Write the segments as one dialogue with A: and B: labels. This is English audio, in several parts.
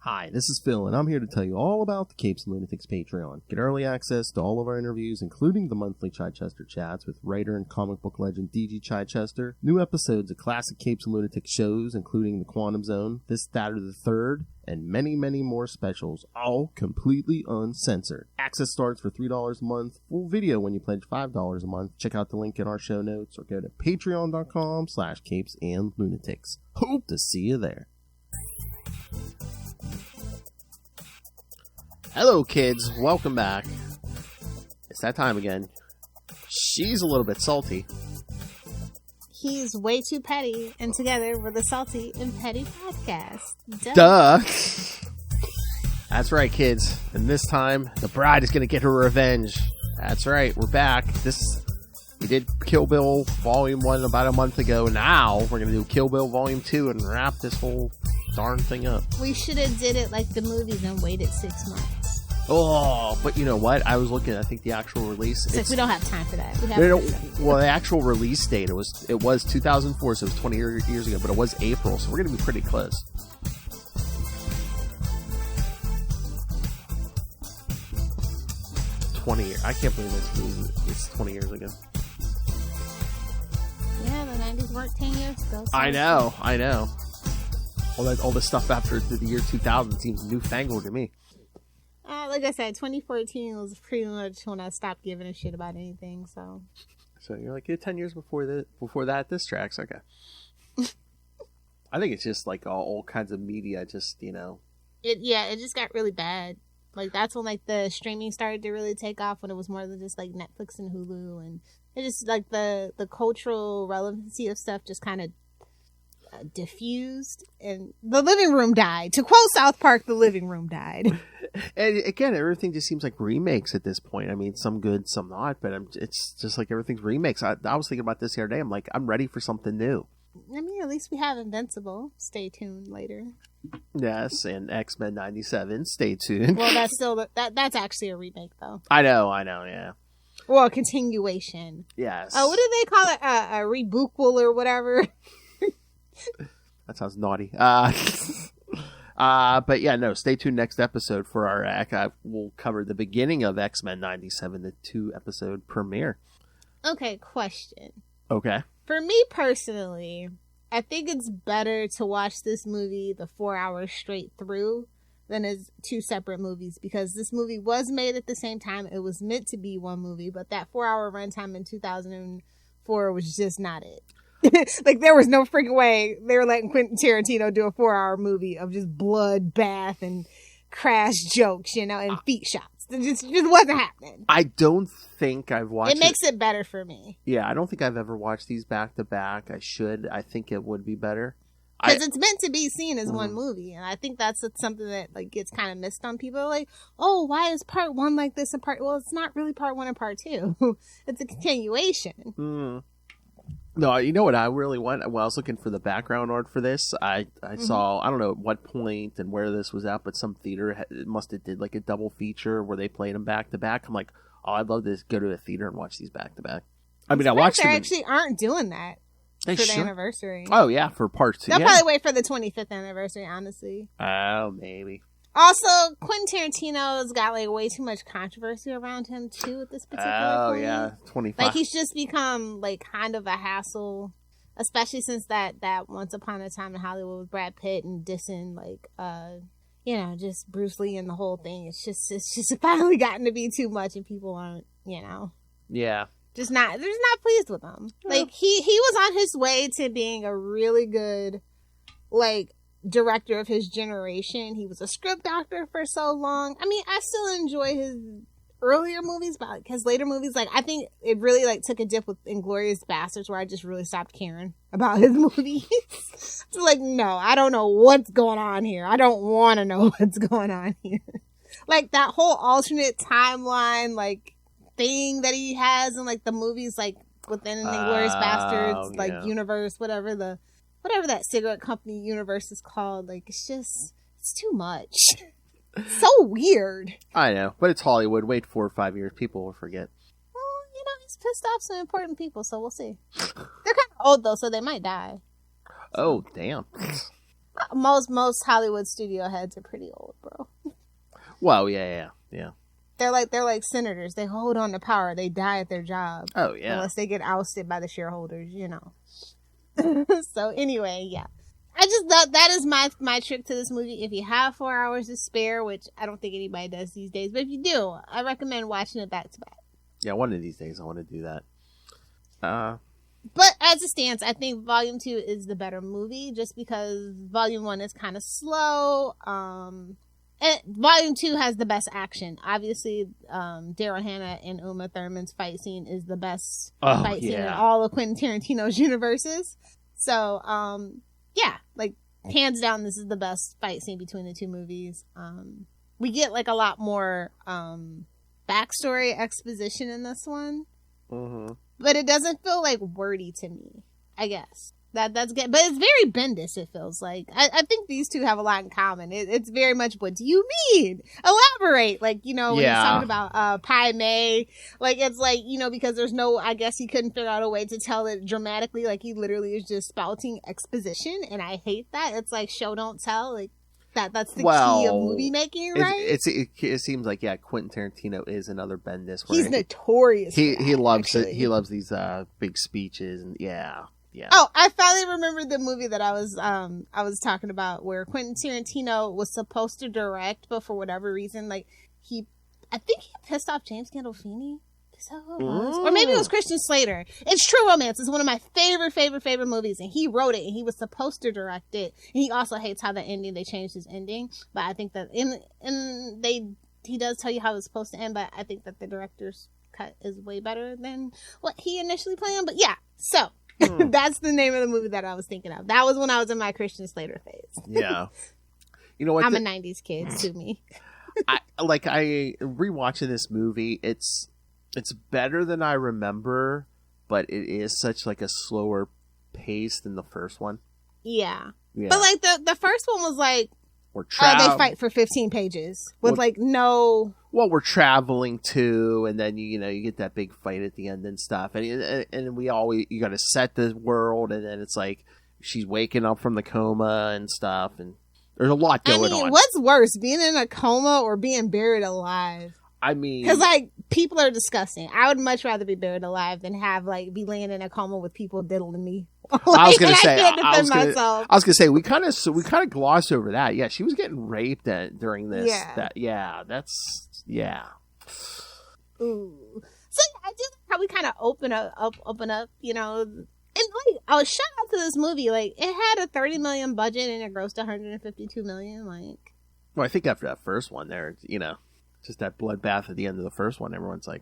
A: Hi, this is Phil, and I'm here to tell you all about the Capes and Lunatics Patreon. Get early access to all of our interviews, including the monthly Chichester chats with writer and comic book legend D.G. Chichester, new episodes of classic Capes and Lunatics shows, including The Quantum Zone, This, That, or the Third, and many, many more specials, all completely uncensored. Access starts for $3 a month, full video when you pledge $5 a month. Check out the link in our show notes, or go to patreon.com/CapesandLunatics. Hope to see you there. Hello, kids. Welcome back. It's that time again. She's a little bit salty.
B: He's way too petty, and together we're the Salty and Petty Podcast.
A: Duh. That's right, kids. And this time, the bride is going to get her revenge. That's right. We're back. We did Kill Bill Volume 1 about a month ago. Now, we're going to do Kill Bill Volume 2 and wrap this whole darn thing up.
B: We should have did it like the movies and waited 6 months.
A: Oh, but you know what? I was looking. I think the actual release.
B: It's like we don't have time for that.
A: Well, the actual release date it was 2004, so it was 20 years ago. But it was April, so we're gonna be pretty close. 20 years. I can't believe it's 20 years ago.
B: Yeah, the 90s weren't 10 years ago. So
A: I know. All the stuff after the year 2000 seems newfangled to me.
B: Like I said, 2014 was pretty much when I stopped giving a shit about anything. So
A: you're like, yeah, 10 years before that, this tracks okay. I think it's just like all kinds of media, just
B: It just got really bad. Like that's when like the streaming started to really take off, when it was more than just like Netflix and Hulu, and it just like the cultural relevancy of stuff just kind of diffused, and the living room died. To quote South Park, the living room died.
A: And again, everything just seems like remakes at this point. I mean, some good, some not, but it's just like everything's remakes. I was thinking about this the other day. I'm like, I'm ready for something new.
B: I mean, at least we have Invincible. Stay tuned later.
A: Yes, and X-Men 97. Stay tuned.
B: Well, that's still that's actually a remake, though.
A: I know, yeah.
B: Well, a continuation.
A: Yes.
B: What do they call it? A rebootquel or whatever.
A: That sounds naughty. But yeah, no, stay tuned next episode for our we'll cover the beginning of X-Men 97, the 2-episode premiere.
B: Okay, question.
A: Okay.
B: For me personally, I think it's better to watch this movie the 4 hours straight through than as 2 separate movies, because this movie was made at the same time. It was meant to be one movie, but that 4-hour runtime in 2004 was just not it. Like, there was no freaking way they were letting Quentin Tarantino do a 4-hour movie of just blood bath and crash jokes, and feet shots. It just wasn't happening.
A: I don't think I've watched it.
B: It makes it better for me.
A: Yeah, I don't think I've ever watched these back to back. I should. I think it would be better.
B: Because it's meant to be seen as one movie. And I think that's something that like gets kind of missed on people. Like, oh, why is part 1 like this and well, it's not really part 1 and part 2. It's a continuation.
A: No, you know what I really want? Well, I was looking for the background art for this. I saw, I don't know at what point and where this was at, but some theater must have did like a double feature where they played them back to back. I'm like, oh, I'd love to go to a theater and watch these back to back. I mean, I watched them.
B: They actually aren't doing that for the anniversary.
A: Oh, yeah, for part 2.
B: They'll probably wait for the 25th anniversary, honestly.
A: Oh, maybe.
B: Also, Quentin Tarantino's got like way too much controversy around him too at this particular point.
A: Yeah, 25.
B: Like he's just become like kind of a hassle, especially since that Once Upon a Time in Hollywood with Brad Pitt and dissing like just Bruce Lee and the whole thing. It's just finally gotten to be too much, and people aren't they're just not pleased with him. Yeah. Like he was on his way to being a really good like director of his generation. He was a script doctor for so long. I mean, I still enjoy his earlier movies, but his later movies, like I think it really like took a dip with Inglourious Basterds, where I just really stopped caring about his movies. It's like, no, I don't know what's going on here. I don't want to know what's going on here. Like that whole alternate timeline like thing that he has in like the movies, like within Inglourious Basterds like universe, whatever that cigarette company universe is called. Like, it's too much. It's so weird.
A: I know, but it's Hollywood. Wait 4 or 5 years, people will forget.
B: Well, he's pissed off some important people, so we'll see. They're kind of old, though, so they might die.
A: Oh, damn.
B: Most Hollywood studio heads are pretty old, bro.
A: Well, yeah.
B: They're like senators. They hold on to power. They die at their job.
A: Oh, yeah.
B: Unless they get ousted by the shareholders, So anyway, yeah. I just thought that is my trick to this movie. If you have 4 hours to spare, which I don't think anybody does these days, but if you do, I recommend watching it back to back.
A: Yeah, one of these days I want to do that.
B: But as it stands, I think Volume 2 is the better movie, just because Volume 1 is kind of slow. And Volume 2 has the best action. Obviously, Daryl Hannah and Uma Thurman's fight scene is the best fight scene in all of Quentin Tarantino's universes. So, yeah, like, hands down, this is the best fight scene between the two movies. We get, like, a lot more backstory exposition in this one. Mm-hmm. But it doesn't feel, like, wordy to me, I guess. That's good. But it's very Bendis, it feels like. I think these two have a lot in common. It's very much, what do you mean? Elaborate. Like, when he's talking about Pai Mei. Like, it's like, because there's no, I guess he couldn't figure out a way to tell it dramatically. Like, he literally is just spouting exposition. And I hate that. It's like, show, don't tell. Like, that's the key of movie making, right?
A: It seems like, Quentin Tarantino is another Bendis.
B: He's notorious.
A: He loves it. He loves these big speeches and yeah.
B: Oh, I finally remembered the movie that I was talking about, where Quentin Tarantino was supposed to direct, but for whatever reason, like I think he pissed off James Gandolfini. Is that who it was? Or maybe it was Christian Slater. It's True Romance. It's one of my favorite movies, and he wrote it, and he was supposed to direct it. And he also hates how they changed his ending. But I think that he does tell you how it's supposed to end. But I think that the director's cut is way better than what he initially planned. But yeah, so. That's the name of the movie that I was thinking of. That was when I was in my Christian Slater phase.
A: Yeah. You know what?
B: I'm a 90s kid, to me.
A: I rewatching this movie, it's better than I remember, but it is such like a slower pace than the first one.
B: Yeah. But like the first one was like, they fight for 15 pages with no...
A: Well, we're traveling too, and then you get that big fight at the end and stuff, and you got to set the world, and then it's like she's waking up from the coma and stuff, and there's a lot going on.
B: What's worse, being in a coma or being buried alive?
A: I mean,
B: because people are disgusting. I would much rather be buried alive than have be laying in a coma with people diddling me.
A: I was gonna say we kind of glossed over that. Yeah, she was getting raped during this. Yeah.
B: Ooh. So I do like how we kind of open up, and I was shout out to this movie. Like, it had a $30 million budget and it grossed $152 million. Like,
A: well, I think after that first one, there, just that bloodbath at the end of the first one, everyone's like,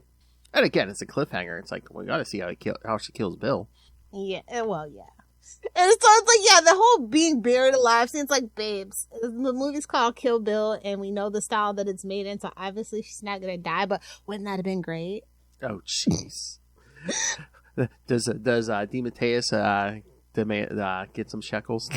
A: and again, it's a cliffhanger. It's like, we got to see how she kills Bill.
B: Yeah, well, yeah. And so it's like, the whole being buried alive seems like, babes, the movie's called Kill Bill, and we know the style that it's made in, so obviously she's not gonna die, but wouldn't that have been great?
A: Oh, jeez. Does DeMatteis get some shekels?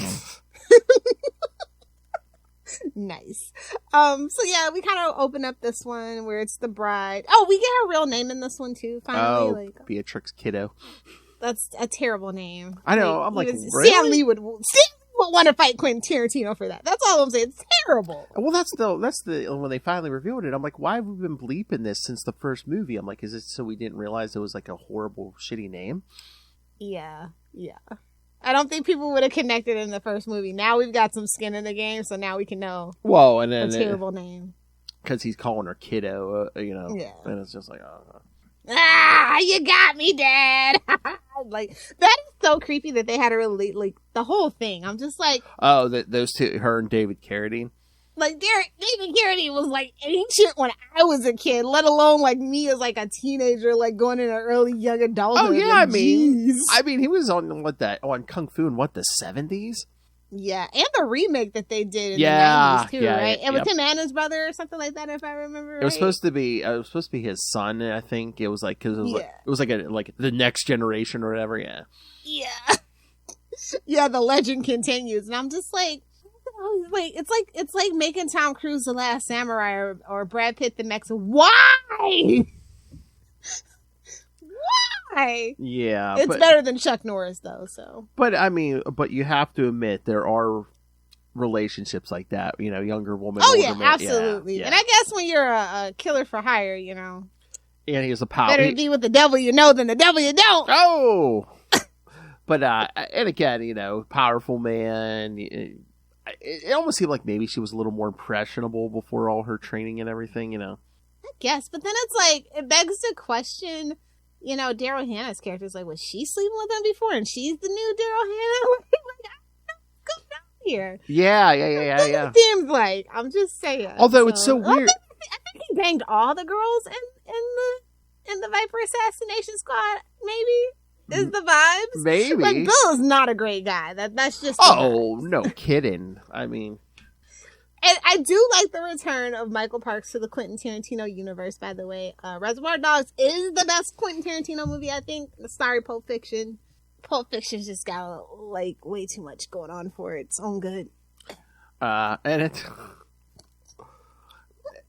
B: Nice. So yeah, we kind of open up this one where it's the bride. Oh, we get her real name in this one too, finally.
A: Beatrix Kiddo.
B: That's a terrible name.
A: I know. I'm like, really?
B: Stan Lee would want to fight Quentin Tarantino for that. That's all I'm saying. It's terrible.
A: Well, that's the when they finally revealed it. I'm like, why have we been bleeping this since the first movie? I'm like, is it so we didn't realize it was like a horrible, shitty name?
B: Yeah. I don't think people would have connected in the first movie. Now we've got some skin in the game, so now we can know.
A: Whoa, and then
B: a terrible name
A: because he's calling her Kiddo.
B: Yeah,
A: and it's just like, oh.
B: You got me, Dad. Like, that is so creepy that they had to relate, like, the whole thing. I'm just like,
A: oh, those two, her and David Carradine.
B: Like, David Carradine was like ancient when I was a kid, let alone like me as like a teenager, like going into early young adulthood.
A: Oh yeah,
B: like,
A: I mean, he was on Kung Fu in the 70s.
B: Yeah, and the remake that they did in the 90s too, right? And with him and his brother or something like that, if I remember.
A: It was supposed to be. His son. I think it was like because it was like the next generation or whatever. Yeah.
B: Yeah. Yeah, the legend continues, and I'm just like, it's like making Tom Cruise the Last Samurai or Brad Pitt the next. Why?
A: Yeah,
B: it's better than Chuck Norris though. So,
A: but I mean, you have to admit there are relationships like that. You know, younger woman.
B: Oh
A: older
B: yeah,
A: man.
B: absolutely.
A: Yeah.
B: And I guess when you're a killer for hire, you know,
A: and he's a power.
B: better be with the devil you know than the devil you don't.
A: Oh. But and again, you know, powerful man. It almost seemed like maybe she was a little more impressionable before all her training and everything. You know.
B: I guess, but then it's like it begs to question. You know, Daryl Hannah's character is like, was she sleeping with him before, and she's the new Daryl Hannah? Like, I don't go down here.
A: Yeah.
B: It seems like I'm just saying.
A: Although it's so weird.
B: I think he banged all the girls in the Viper Assassination Squad. Maybe is the vibes.
A: Maybe.
B: Like Bill is not a great guy. That's just.
A: No kidding. I mean.
B: And I do like the return of Michael Parks to the Quentin Tarantino universe, by the way. Reservoir Dogs is the best Quentin Tarantino movie, I think. Sorry, Pulp Fiction. Pulp Fiction's just got, like, way too much going on for its own good.
A: And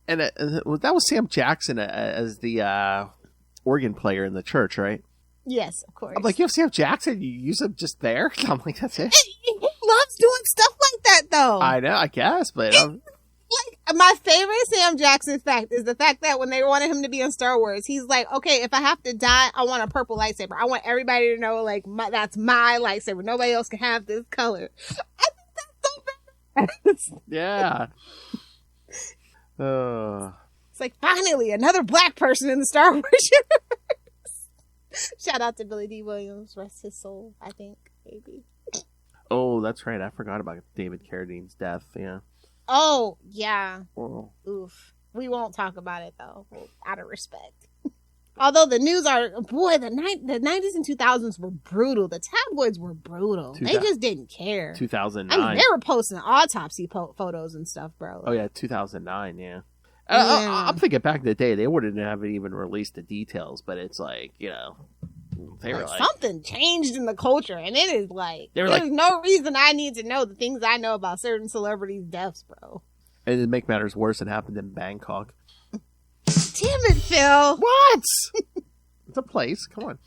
A: that was Sam Jackson as the organ player in the church, right?
B: Yes, of course.
A: I'm like, you have Sam Jackson? You use him just there? I'm like, that's it?
B: He loves doing stuff like that, though.
A: I know, I guess, but...
B: Like, my favorite Sam Jackson fact is the fact that when they wanted him to be in Star Wars, he's like, okay, if I have to die, I want a purple lightsaber. I want everybody to know, like, that's my lightsaber. Nobody else can have this color. I think that's so bad.
A: Yeah.
B: It's like, finally, another black person in the Star Wars universe. Shout out to Billy D. Williams. Rest his soul, I think, maybe.
A: Oh, that's right. I forgot about David Carradine's death. Yeah.
B: Oh, yeah.
A: Oh.
B: Oof. We won't talk about it, though, out of respect. Although the news the 90s and 2000s were brutal. The tabloids were brutal. They just didn't care.
A: 2009.
B: I mean, they were posting autopsy photos and stuff, bro.
A: Oh, yeah, 2009, yeah. I'm thinking back in the day, they wouldn't have even released the details, but it's like, you know, they were like...
B: Something changed in the culture, and it is like,
A: there's
B: no reason I need to know the things I know about certain celebrities' deaths, bro.
A: And to make matters worse, it happened in Bangkok.
B: Damn it, Phil.
A: What? It's a place. Come on.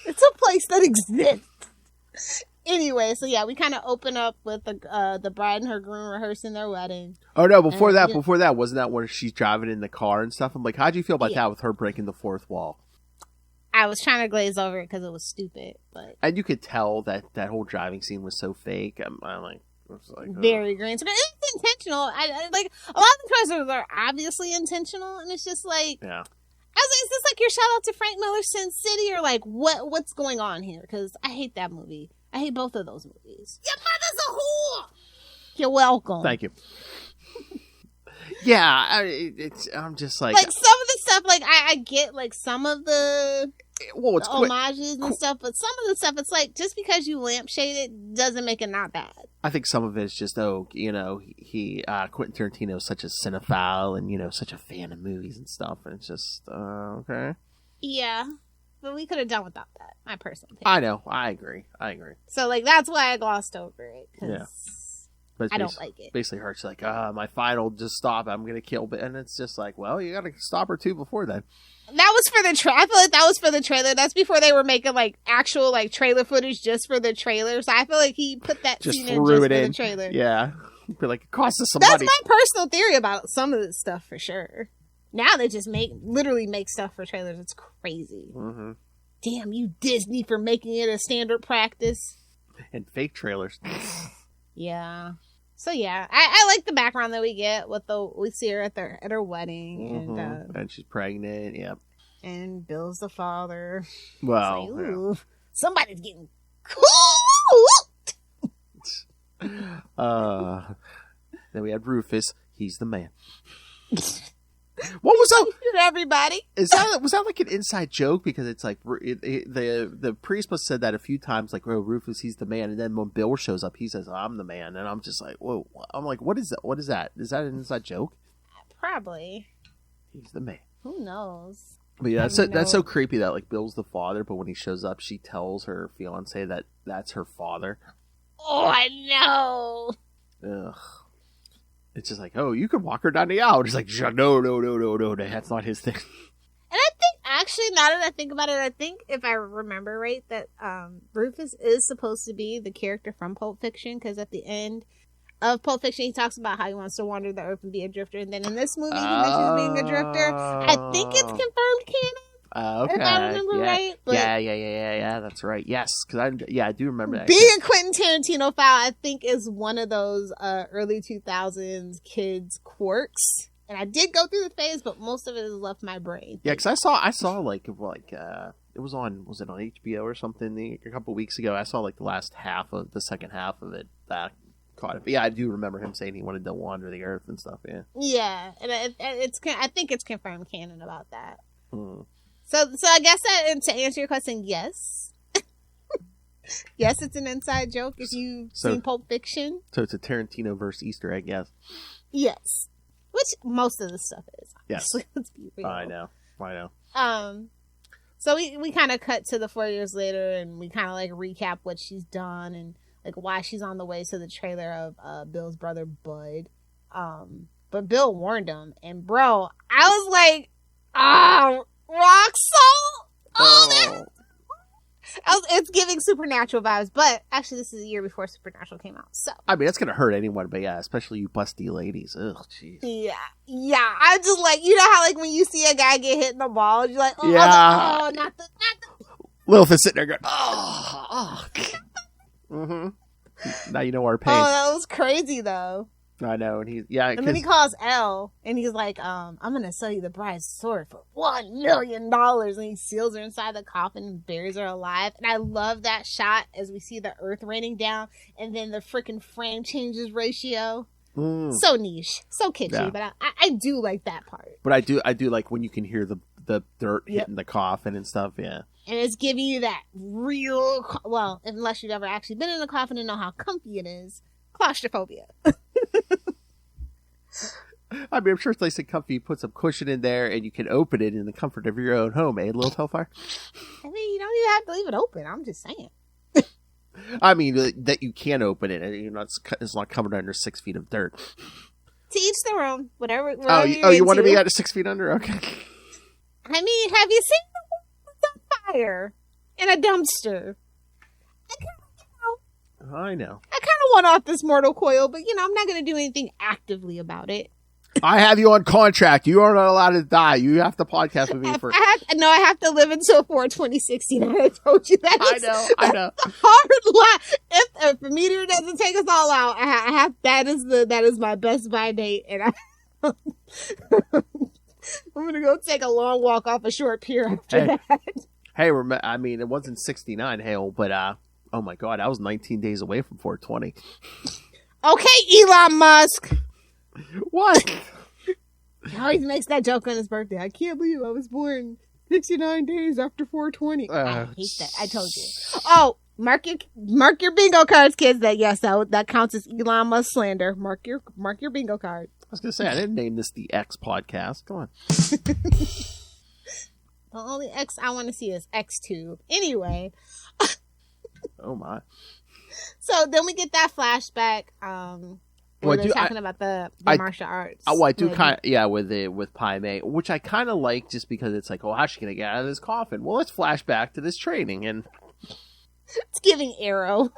B: It's a place that exists. Anyway, so yeah, we kind of open up with the bride and her groom rehearsing their wedding.
A: Oh no! Before that, wasn't that when she's driving in the car and stuff? I'm like, how'd you feel about that with her breaking the fourth wall?
B: I was trying to glaze over it because it was stupid, but
A: and you could tell that whole driving scene was so fake. I'm like,
B: very green. So it's intentional. I like a lot of the choices are obviously intentional, and it's just like,
A: yeah.
B: I was like, is this like your shout out to Frank Miller's Sin City, or like what's going on here? Because I hate that movie. I hate both of those movies. Your mother's a whore. You're welcome.
A: Thank you. Yeah, I'm just like
B: some of the stuff. Like I get like some of the homages and stuff, but some of the stuff it's like just because you lampshade it doesn't make it not bad.
A: I think some of it is just he Quentin Tarantino is such a cinephile and such a fan of movies and stuff, and it's just okay.
B: Yeah. But we could have done without that. My personal opinion.
A: I know. I agree.
B: So, like, that's why I glossed over it.
A: Yeah.
B: I don't like it.
A: Basically, her, she's like, my final, just stop. I'm going to kill. And it's just like, well, you got to stop her too before then.
B: That was for the I feel like that was for the trailer. That's before they were making, like, actual, like, trailer footage just for the trailer. So I feel like he put that scene in just for the trailer.
A: Yeah. But, like, it costs us some
B: money.
A: That's
B: my personal theory about some of this stuff for sure. Now they just literally make stuff for trailers. It's crazy.
A: Mm-hmm.
B: Damn you, Disney, for making it a standard practice.
A: And fake trailers.
B: Yeah. So yeah, I like the background that we get with we see her at her wedding,
A: mm-hmm. And she's pregnant. Yep.
B: And Bill's the father.
A: Well,
B: like, somebody's getting cool.
A: Then we had Rufus. He's the man. What was that?
B: Everybody.
A: Was that like an inside joke? Because it's like the priest must have said that a few times. Like, oh, Rufus, he's the man. And then when Bill shows up, he says, "I'm the man." And I'm just like, whoa. I'm like, what is that? What is that? Is that an inside joke?
B: Probably.
A: He's the man.
B: Who knows?
A: But yeah, that's so creepy that like Bill's the father, but when he shows up, she tells her fiance that that's her father.
B: Oh, I know.
A: Ugh. It's just like, oh, you could walk her down the aisle. It's like, no, that's not his thing. And
B: I think, actually, now that I think about it, I think if I remember right, that Rufus is supposed to be the character from Pulp Fiction, because at the end, of Pulp Fiction, he talks about how he wants to wander the earth and be a drifter. And then in this movie, he mentions being a drifter. I think it's confirmed canon.
A: Okay.
B: If I remember right. But
A: yeah. That's right. Yes, because I do remember that.
B: Being a Quentin Tarantino foul, I think, is one of those early 2000s kids quirks. And I did go through the phase, but most of it has left my brain.
A: Yeah, because I saw like it was on HBO or something a couple weeks ago. I saw like the second half of it. That caught it. But yeah, I do remember him saying he wanted to wander the earth and stuff. Yeah.
B: Yeah, and I think it's confirmed canon about that. So I guess that, to answer your question, yes. Yes, it's an inside joke if you've seen Pulp Fiction. So
A: it's a Tarantino versus Easter egg, yes.
B: Yes. Which most of the stuff is.
A: Yes.
B: Let's be real.
A: I know.
B: So we kind of cut to the 4 years later, and we kind of like recap what she's done and like why she's on the way to the trailer of Bill's brother Bud. But Bill warned him, and bro, I was like, rock salt. It's giving Supernatural vibes, but actually this is a year before Supernatural came out, so
A: I mean, it's gonna hurt anyone, but yeah, especially you busty ladies. Ugh, jeez.
B: Yeah. I just like, you know how like when you see a guy get hit in the balls, you're like, not the.
A: Lilith is sitting there going, mm-hmm. Now you know our pain.
B: Oh, that was crazy though.
A: I know, and
B: then he calls Elle, and he's like, I'm gonna sell you the bride's sword for $1 million, and he seals her inside the coffin and buries her alive. And I love that shot as we see the earth raining down, and then the freaking frame changes ratio. So niche, so kitschy, yeah. But I do like that part.
A: But I do like when you can hear the dirt hitting the coffin and stuff, yeah.
B: And it's giving you that real, well, unless you've ever actually been in a coffin and know how comfy it is, claustrophobia.
A: I mean, I'm sure it's nice and comfy. You put some cushion in there, and you can open it in the comfort of your own home, eh, Lil Hellfire?
B: I mean, you don't even have to leave it open. I'm just saying.
A: I mean, that you can open it, and it's not covered under 6 feet of dirt.
B: To each their own. Whatever.
A: You want to be at 6 feet under? Okay.
B: I mean, have you seen the one on fire in a dumpster?
A: I know.
B: I kind of want off this mortal coil, but I'm not going to do anything actively about it.
A: I have you on contract. You are not allowed to die. You have to podcast with me for.
B: I have to live until 4/2069. I told you that.
A: I know.
B: Hard lie. If the meteor doesn't take us all out, I have that is my best by date, and I'm gonna go take a long walk off a short pier after that.
A: Hey, I mean, it wasn't 69, Hale, but oh my God, I was 19 days away from 420.
B: Okay, Elon Musk.
A: What?
B: He always makes that joke on his birthday. I can't believe I was born 69 days after 420. I hate that. I told you. Oh, mark your bingo cards, kids. That counts as Elon Musk slander. Mark your bingo card.
A: I was gonna say I didn't name this the X podcast. Come on.
B: The only X I want to see is X2. Anyway.
A: Oh my.
B: So then we get that flashback. Where they're talking about the martial arts.
A: Oh, I do kind of, with Pai Mei, which I kind of like just because it's like, oh, how's she going to get out of this coffin? Well, let's flash back to this training. And
B: it's giving Arrow.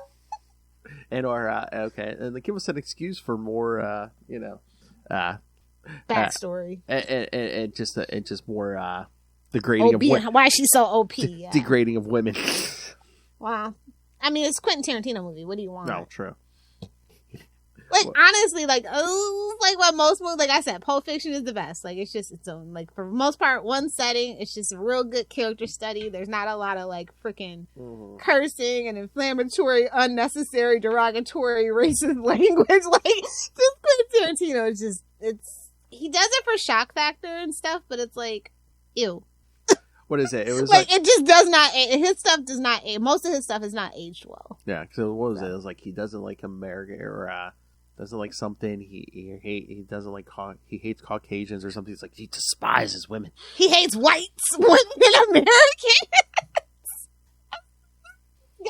A: And and give us an excuse for more,
B: backstory.
A: And just more degrading of women.
B: Why is she so OP?
A: Degrading of women.
B: Wow. I mean, it's a Quentin Tarantino movie. What do you want?
A: No, true.
B: Like, honestly, like what most movies, like I said, Pulp Fiction is the best. Like, it's own, like, for the most part, one setting. It's just a real good character study. There's not a lot of, like, freaking cursing and inflammatory, unnecessary, derogatory, racist language. Like, just Quentin Tarantino is he does it for shock factor and stuff, but it's like, ew.
A: What is it? It was
B: like it just does not. His stuff does not. Most of his stuff is not aged well.
A: Yeah. So what was it? It was like he doesn't like America or doesn't like something. He doesn't like he hates Caucasians or something. It's like he despises women.
B: He hates whites more than Americans.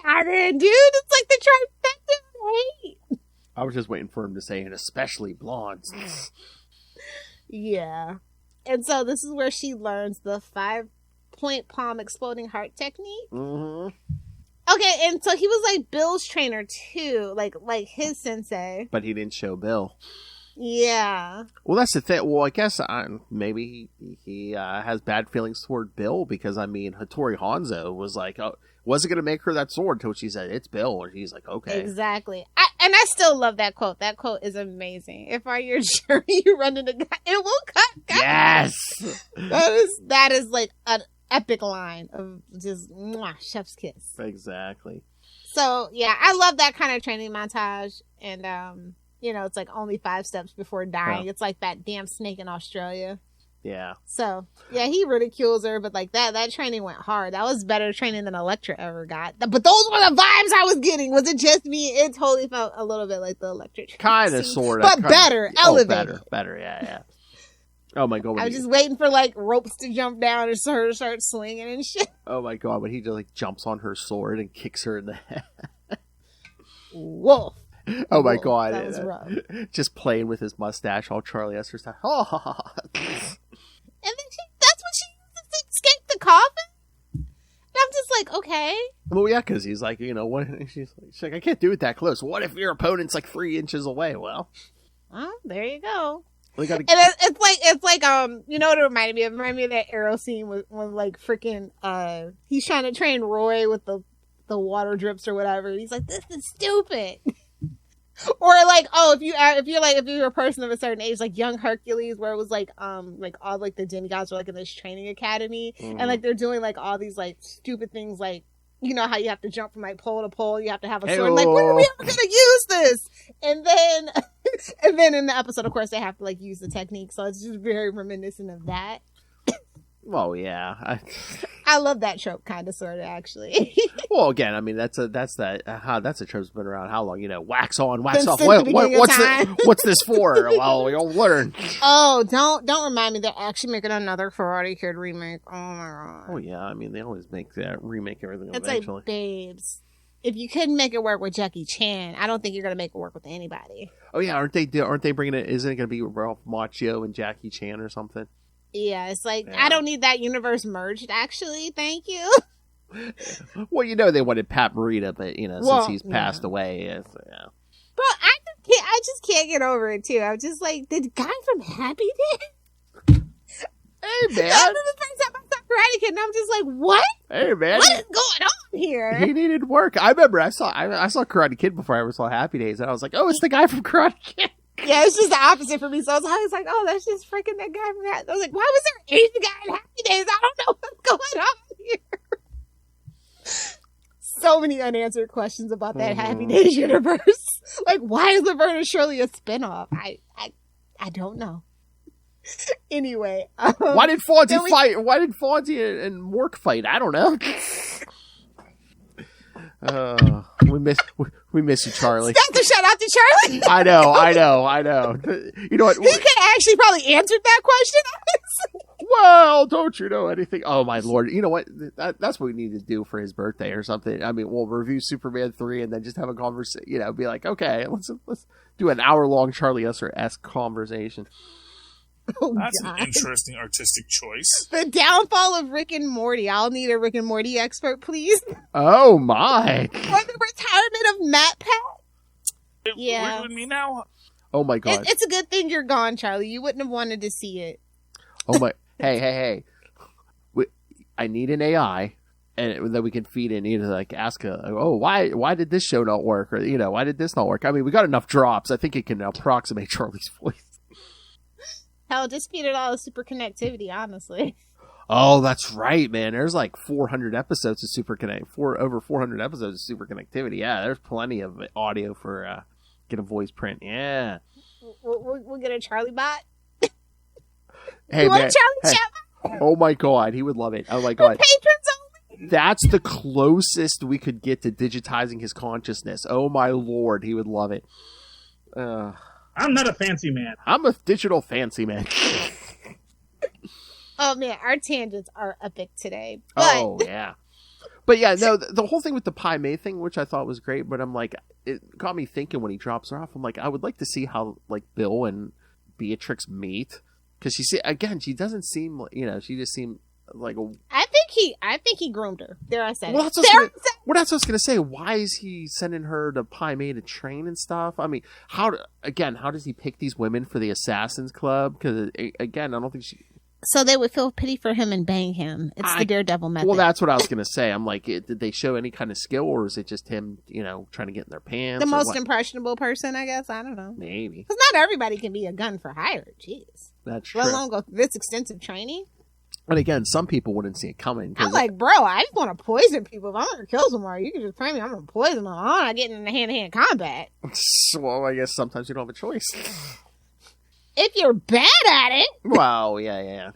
B: Got it, dude. It's like the trifecta of hate.
A: I was just waiting for him to say, and especially blondes.
B: Yeah. And so this is where she learns the 5-point palm exploding heart technique.
A: Mm-hmm.
B: Okay, and so he was like Bill's trainer too, like his sensei.
A: But he didn't show Bill.
B: Yeah.
A: Well, that's the thing. Well, I guess maybe he has bad feelings toward Bill because, I mean, Hattori Hanzo was like, oh, wasn't going to make her that sword until she said, it's Bill. And he's like, okay.
B: Exactly. And I still love that quote. That quote is amazing. If on your journey you run into God, it will cut God.
A: Yes!
B: That is like an epic line of just mwah, chef's kiss.
A: Exactly.
B: So, yeah, I love that kind of training montage. And, you know, it's like only 5 steps before dying. It's like that damn snake in Australia.
A: Yeah.
B: So, yeah, he ridicules her, but like that training went hard. That was better training than Elektra ever got. But those were the vibes I was getting. Was it just me? It totally felt a little bit like the Elektra training.
A: Kind of, sort of.
B: But better, elevated.
A: Better, yeah. Oh my God.
B: I was just waiting for like ropes to jump down and her to start swinging and shit.
A: Oh my God, when he just like jumps on her sword and kicks her in the head.
B: Wolf.
A: Oh my God.
B: That was rough.
A: Just playing with his mustache all Charlie Esther's time. Oh.
B: And then that's what she used to escape the coffin? And I'm just like, okay.
A: Well, yeah, because he's like, you know, what? She's like, I can't do it that close. What if your opponent's like 3 inches away? Well,
B: there you go.
A: We gotta...
B: And it's like you know what it reminded me of? It reminded me of that Arrow scene when like freaking he's trying to train Roy with the water drips or whatever. And he's like, this is stupid. Or like, if you're a person of a certain age, like young Hercules, where it was like all like the demigods were like in this training academy, and like they're doing like all these like stupid things, like, you know how you have to jump from like pole to pole, you have to have a sword. Like, when are we ever gonna use this? And then in the episode, of course, they have to like use the technique, so it's just very reminiscent of that.
A: Well, yeah,
B: I love that trope, kind of, sort of, actually.
A: Well, again, I mean, that's a trope that's been around how long? You know, wax on, wax off. What's this for? Well, you'll learn.
B: Oh, don't remind me. They're actually making another Karate Kid remake. Oh my God.
A: Oh yeah, I mean, they always remake everything.
B: It's
A: eventually.
B: Like, babes, if you couldn't make it work with Jackie Chan, I don't think you're gonna make it work with anybody.
A: Oh yeah, aren't they bringing it? Isn't it gonna be Ralph Macchio and Jackie Chan or something?
B: Yeah, it's like, I don't need that universe merged, actually. Thank you.
A: Well, you know, they wanted Pat Morita, but, you know, since he's passed away, yeah.
B: Bro, I just can't get over it, too. I'm just like, the guy from Happy Days?
A: Hey, man.
B: That was the first time I saw Karate Kid, and I'm just like, what?
A: Hey, man.
B: What is going on here?
A: He needed work. I remember I saw Karate Kid before I ever saw Happy Days, and I was like, oh, it's the guy from Karate Kid.
B: Yeah, it's just the opposite for me. So I was like, oh, that's just freaking that guy from that. I was like, why was there an Asian guy in Happy Days? I don't know what's going on here. So many unanswered questions about that Happy Days universe. Like, why is Laverne and Shirley a spinoff? I don't know. Anyway.
A: Why did Fonzie fight? Why did Fonzie and Mork fight? I don't know. We miss you, Charlie.
B: That's a shout out to Charlie.
A: I know. You know what?
B: He could actually probably answered that question.
A: Well, don't you know anything? Oh my Lord! You know what? That's what we need to do for his birthday or something. I mean, we'll review Superman 3 and then just have a conversation. You know, be like, okay, let's do an hour-long Charlie Esser-esque conversation.
B: Oh,
C: that's
B: God.
C: An interesting artistic choice.
B: The downfall of Rick and Morty. I'll need a Rick and Morty expert, please.
A: Oh my!
B: Or the retirement of Matt Pat. Yeah.
C: With me now?
A: Oh my God!
B: It's a good thing you're gone, Charlie. You wouldn't have wanted to see it.
A: Oh my! Hey! I need an AI, and that we can feed in. You know, like ask why did this show not work, or you know, why did this not work? I mean, we got enough drops. I think it can approximate Charlie's voice.
B: Hell, just feed it all the super connectivity, honestly.
A: Oh, that's right, man. There's like 400 episodes of over 400 episodes of super connectivity. Yeah, there's plenty of audio for get a voice print. Yeah,
B: we'll get a Charlie bot.
A: Hey, man. Oh my God, he would love it. Oh my God,
B: patrons only.
A: That's the closest we could get to digitizing his consciousness. Oh my Lord, he would love it.
D: I'm not a fancy man.
A: I'm a digital fancy man.
B: Oh man, our tangents are epic today.
A: Oh yeah. But yeah, no, the whole thing with the Pai Mei thing, which I thought was great, but I'm like, it got me thinking when he drops her off. I'm like, I would like to see how like Bill and Beatrix meet, because she doesn't seem, you know, she just seemed like.
B: I think he groomed her. There, I said.
A: Well,
B: it.
A: that's what I was gonna say. Why is he sending her to Pai Mei to train and stuff? I mean, how does he pick these women for the Assassins Club? Because again, I don't think she.
B: So they would feel pity for him and bang him. It's the Daredevil method.
A: Well, that's what I was gonna say. I'm like, did they show any kind of skill, or is it just him, trying to get in their pants?
B: The most impressionable person, I guess. I don't know.
A: Maybe
B: because not everybody can be a gun for hire. Jeez,
A: that's true.
B: Let alone go through this extensive training.
A: And again, some people wouldn't see it coming.
B: I'm like, bro, I just want to poison people. If I'm going to kill someone, you can just train me. I'm going to poison them. I'm not getting into hand-to-hand combat.
A: Well, I guess sometimes you don't have a choice.
B: If you're bad at it.
A: Well, yeah.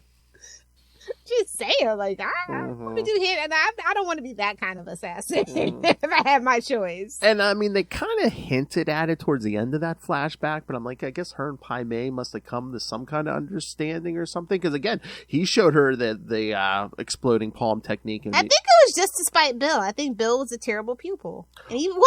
B: Just saying, like, I want to do hit, and I don't want to be that kind of assassin if I had my choice.
A: And I mean, they kind of hinted at it towards the end of that flashback, but I'm like, I guess her and Pai Mei must have come to some kind of understanding or something. Because again, he showed her the exploding palm technique. And
B: I think it was just to spite Bill. I think Bill was a terrible pupil, and he went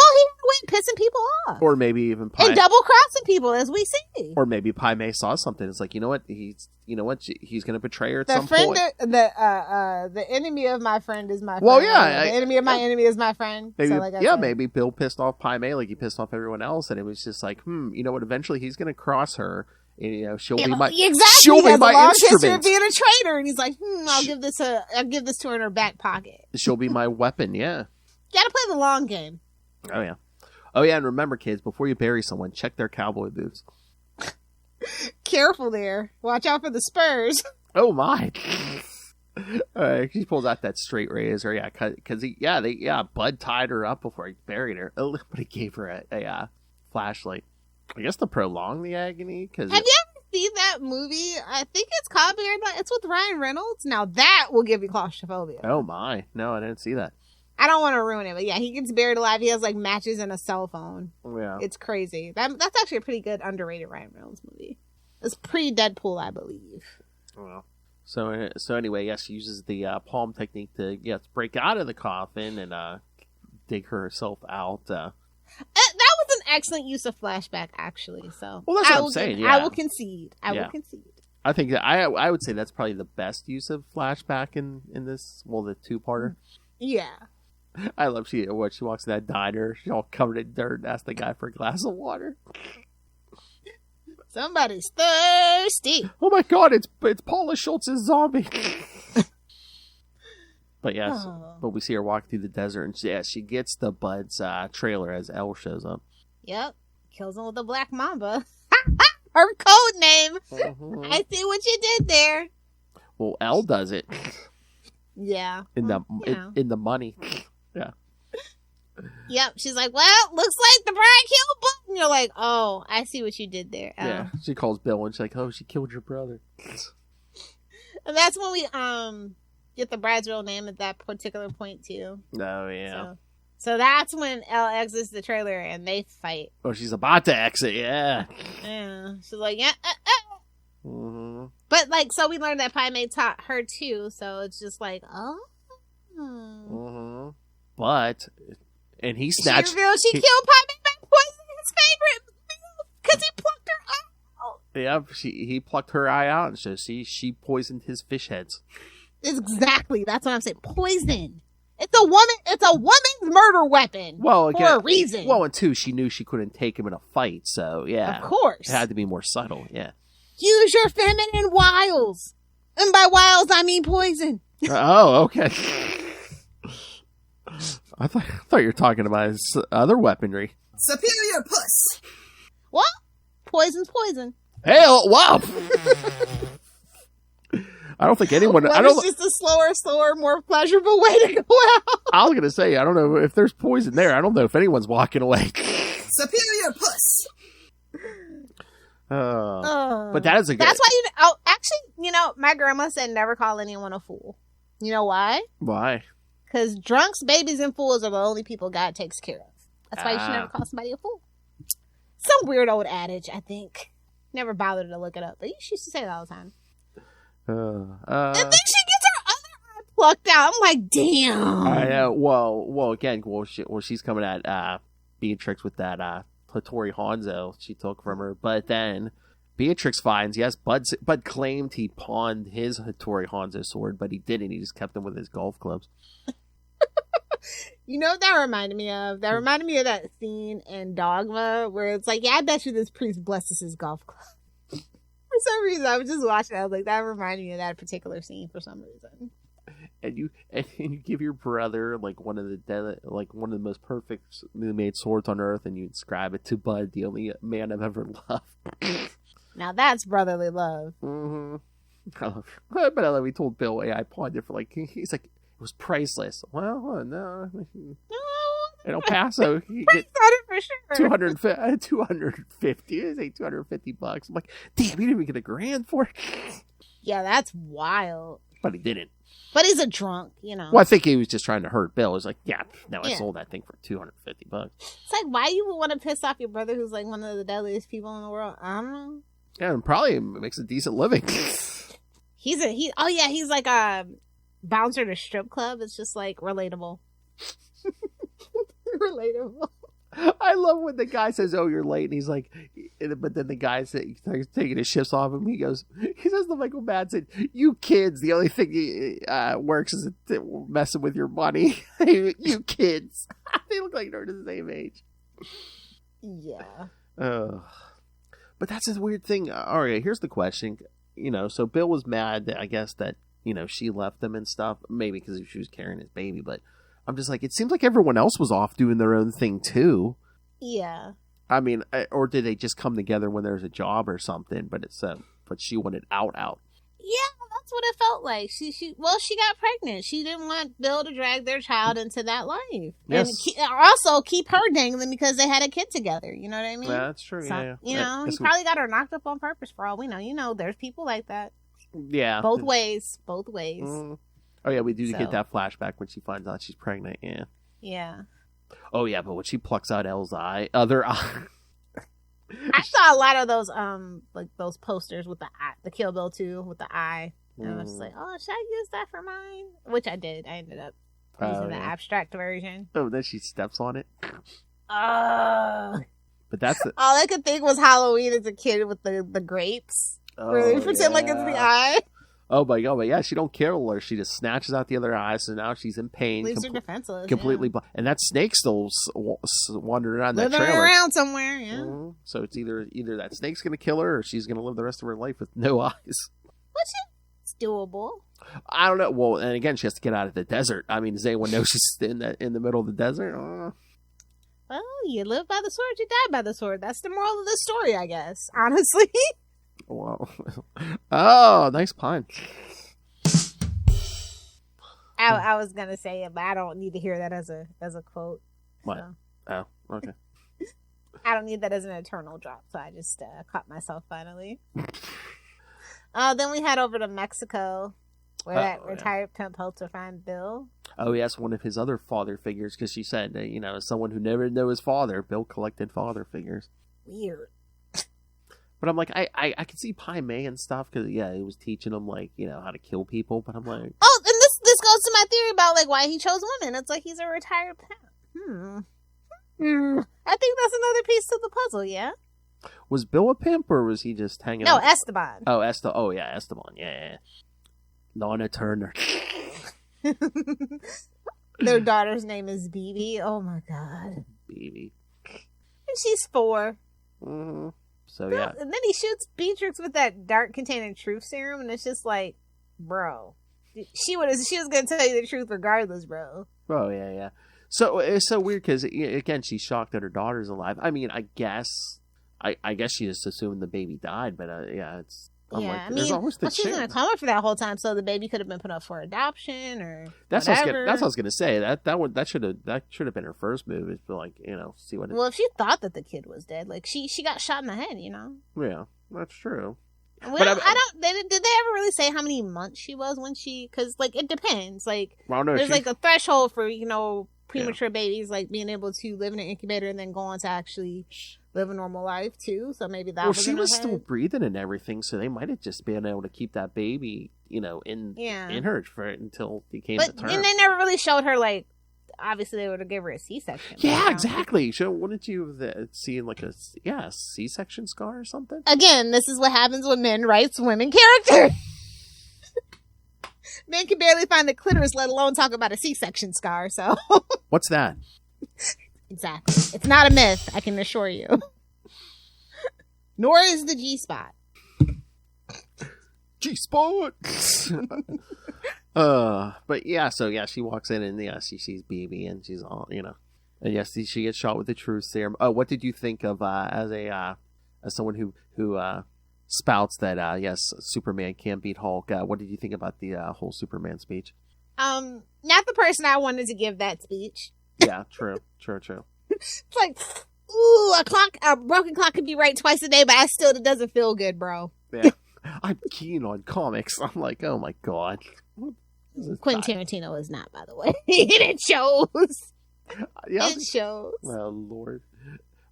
B: pissing people off,
A: or maybe even
B: and double crossing people, as we see.
A: Or maybe Pai Mei saw something. It's like, you know what, he's going to betray her at some point.
B: The enemy of my friend is my friend.
A: Well, yeah.
B: The enemy of my enemy is my friend.
A: Maybe,
B: so
A: maybe Bill pissed off Pai Mei like he pissed off everyone else, and it was just like, you know what? Eventually, he's going to cross her, and she'll be my she'll be my instrument.
B: Being a traitor, and he's like, I'll give this to her in her back pocket.
A: She'll be my weapon. Yeah.
B: Got to play the long game.
A: Oh yeah, and remember, kids, before you bury someone, check their cowboy boots.
B: Careful there. Watch out for the spurs.
A: Oh my. She pulls out that straight razor, because Bud tied her up before he buried her, but he gave her a flashlight. I guess to prolong the agony. Have
B: you ever seen that movie? I think it's called Buried Alive. It's with Ryan Reynolds. Now that will give you claustrophobia.
A: Oh my, no, I didn't see that.
B: I don't want to ruin it, but yeah, he gets buried alive. He has like matches and a cell phone.
A: Yeah,
B: it's crazy. That's actually a pretty good underrated Ryan Reynolds movie. It's pre-Deadpool, I believe.
A: Well. So anyway, yes, she uses the palm technique to break out of the coffin and dig herself out.
B: That was an excellent use of flashback, actually. So
A: well, that's what I'm saying. Yeah.
B: I will concede. I will concede.
A: I think that I would say that's probably the best use of flashback in this. Well, the two-parter.
B: Yeah.
A: I love she walks in that diner. She's all covered in dirt and asks the guy for a glass of water.
B: Somebody's thirsty.
A: Oh my god, it's Paula Schultz's zombie. But yes, but we see her walk through the desert, and she gets the Bud's trailer as Elle shows up.
B: Yep, kills him with a black mamba. Her code name. Mm-hmm. I see what you did there.
A: Well, Elle does it.
B: Yeah.
A: In the money. Yeah.
B: Yep, she's like, well, looks like the bride killed Bud. And you're like, oh, I see what you did there.
A: Yeah, she calls Bill and she's like, oh, she killed your brother.
B: And that's when we get the bride's real name at that particular point too.
A: Oh yeah.
B: So that's when Elle exits the trailer and they fight.
A: Oh, she's about to exit. Yeah.
B: Yeah. She's like, yeah.
A: Mm-hmm.
B: But like, so we learned that Pai Mei taught her too. So it's just like, oh.
A: Mm-hmm. But. And he snatched.
B: She revealed she killed Pai Mei by poisoning his favorite because he plucked her eye out.
A: Yeah, he plucked her eye out, and so she poisoned his fish heads.
B: Exactly, that's what I'm saying. Poison. It's a woman. It's a woman's murder weapon.
A: Well, again,
B: for a reason.
A: Well, and two, she knew she couldn't take him in a fight, so yeah,
B: of course,
A: it had to be more subtle. Yeah,
B: use your feminine wiles, and by wiles I mean poison.
A: Oh, okay. I thought you were talking about his other weaponry.
B: Superior puss. What? Poison's poison.
A: Hell, wow. I don't think anyone.
B: It's just a slower, more pleasurable way to go out.
A: I was gonna say, I don't know if there's poison there. I don't know if anyone's walking away.
B: Superior puss.
A: But that is a good.
B: That's why actually, my grandma said never call anyone a fool. You know why?
A: Why?
B: Because drunks, babies, and fools are the only people God takes care of. That's why you should never call somebody a fool. Some weird old adage, I think. Never bothered to look it up, but you used to say it all the time. And then she gets her other eye plucked out. I'm like, damn.
A: Well, she's coming at Beatrix with that Hattori Hanzo she took from her, but then Beatrix finds, yes, Bud claimed he pawned his Hattori Hanzo sword, but he didn't. He just kept them with his golf clubs.
B: You know what that reminded me of? That reminded me of that scene in Dogma where it's like, yeah, I bet you this priest blesses his golf club. For some reason, I was just watching it. I was like, that reminded me of that particular scene for some reason.
A: And you give your brother one of the most perfectly made swords on earth, and you inscribe it to Bud, the only man I've ever loved.
B: Now that's brotherly love.
A: Mm-hmm. But I love. We told Bill, hey, I pawned it for he's like, it was priceless. Well, no. In El Paso, you get
B: for sure.
A: $250. I say $250. I'm like, damn, you didn't even get $1,000 for it.
B: Yeah, that's wild.
A: But he didn't.
B: But he's a drunk, you know.
A: Well, I think he was just trying to hurt Bill. It was like, I sold that thing for $250.
B: It's like, why you would want to piss off your brother who's like one of the deadliest people in the world? I don't know.
A: Yeah, and probably makes a decent living.
B: He's like a bouncer at a strip club. It's just like relatable. Relatable.
A: I love when the guy says, "Oh, you're late," and he's like, but then the guy says, he's taking his shifts off him. He says to Michael Madsen, "You kids, the only thing works is messing with your money. You kids." They look like they're the same age.
B: Yeah.
A: But that's a weird thing. All right, here's the question. So Bill was mad, I guess, that she left him and stuff. Maybe because she was carrying his baby, but. I'm just like, it seems like everyone else was off doing their own thing too.
B: Yeah.
A: I mean, or did they just come together when there's a job or something? But but she wanted out.
B: Yeah, that's what it felt like. She got pregnant. She didn't want Bill to drag their child into that life,
A: yes.
B: And also keep her dangling because they had a kid together. You know what I mean?
A: Yeah, that's true.
B: So,
A: yeah.
B: He probably got her knocked up on purpose for all we know. There's people like that.
A: Yeah.
B: Both ways.
A: Mm. Oh, yeah, we do get that flashback when she finds out she's pregnant, yeah.
B: Yeah.
A: Oh, yeah, but when she plucks out Elle's other eye...
B: I saw a lot of those, those posters with the eye, the Kill Bill 2 with the eye. And I was just like, oh, should I use that for mine? Which I did. I ended up using the abstract version.
A: Oh, then she steps on it.
B: But
A: that's...
B: all I could think was Halloween as a kid with the grapes. Where they pretend like it's the eye.
A: Oh my god, but yeah, she don't kill her. She just snatches out the other eye, so now she's in pain.
B: Leaves her defenseless.
A: Completely. Yeah. And that snake still wandering around that trailer.
B: Living around somewhere, yeah.
A: Mm-hmm. So it's either that snake's going to kill her or she's going to live the rest of her life with no eyes.
B: Which is doable.
A: I don't know. Well, and again, she has to get out of the desert. I mean, does anyone know she's in the middle of the desert?
B: Well, you live by the sword, you die by the sword. That's the moral of the story, I guess. Honestly.
A: Wow. Oh, nice pun.
B: I was gonna say it, but I don't need to hear that as a quote.
A: What?
B: So.
A: Oh, okay.
B: I don't need that as an eternal drop, so I just caught myself finally. Then we head over to Mexico, where that retired pimp helped her find Bill. Oh,
A: yes, one of his other father figures, because she said, someone who never knew his father, Bill collected father figures.
B: Weird.
A: But I'm like, I could see Pai Mei and stuff, because, yeah, he was teaching him, how to kill people, but I'm like...
B: Oh, and this goes to my theory about, why he chose women. It's like he's a retired pimp. I think that's another piece to the puzzle, yeah?
A: Was Bill a pimp, or was he just hanging
B: out?
A: No,
B: Esteban.
A: Oh, Esteban, yeah. Lana Turner.
B: Their daughter's name is Bibi. Oh, my God.
A: Bibi.
B: And she's 4.
A: Mm-hmm. So, yeah.
B: And then he shoots Beatrix with that dark containing truth serum, and it's just like, bro. She was going to tell you the truth regardless, bro.
A: Oh, yeah. So, it's so weird, because, again, she's shocked that her daughter's alive. I mean, I guess she just assumed the baby died, but, it's...
B: She's in a coma for that whole time, so the baby could have been put up for adoption or whatever.
A: That's what I was gonna say. That should have been her first move. Is to see what.
B: Well, if she thought that the kid was dead, she got shot in the head,
A: Yeah, that's true.
B: Did they ever really say how many months she was when she? Because it depends. There's a threshold for premature babies being able to live in an incubator and then go on to actually live a normal life too. So maybe that. Well,
A: she was still breathing and everything, so they might have just been able to keep that baby, in her for until he came to term.
B: And they never really showed her obviously they would have given her a C-section.
A: Yeah, exactly. So wouldn't you have seen like a C-section scar or something?
B: Again, this is what happens when men write women characters. Men can barely find the clitoris, let alone talk about a C-section scar. So
A: what's that?
B: Exactly. It's not a myth, I can assure you. Nor is the G-spot.
A: G-spot. But yeah, so yeah, she walks in and she sees BB and she's all, and yes, she gets shot with the truth serum. What did you think of as someone who spouts that yes, Superman can't beat Hulk? What did you think about the whole Superman speech?
B: Not the person I wanted to give that speech.
A: Yeah, true.
B: It's like, ooh, a broken clock could be right twice a day, but it doesn't feel good, bro.
A: Yeah. I'm keen on comics. I'm like, oh my god.
B: Quentin Tarantino is not, by the way. It shows.
A: Yeah.
B: It shows.
A: Oh Lord.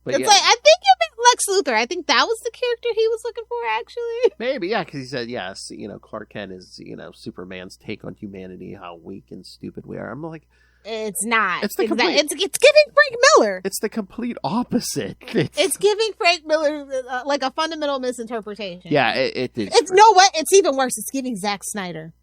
A: But
B: it's like, I think you meant Lex Luthor. I think that was the character he was looking for, actually.
A: Maybe, yeah, because he said, yes, Clark Kent is, Superman's take on humanity, how weak and stupid we are. I'm like,
B: it's not.
A: It's
B: giving Frank Miller.
A: It's the complete opposite.
B: It's giving Frank Miller like a fundamental misinterpretation.
A: Yeah, it is.
B: It's no what? It's even worse. It's giving Zack Snyder.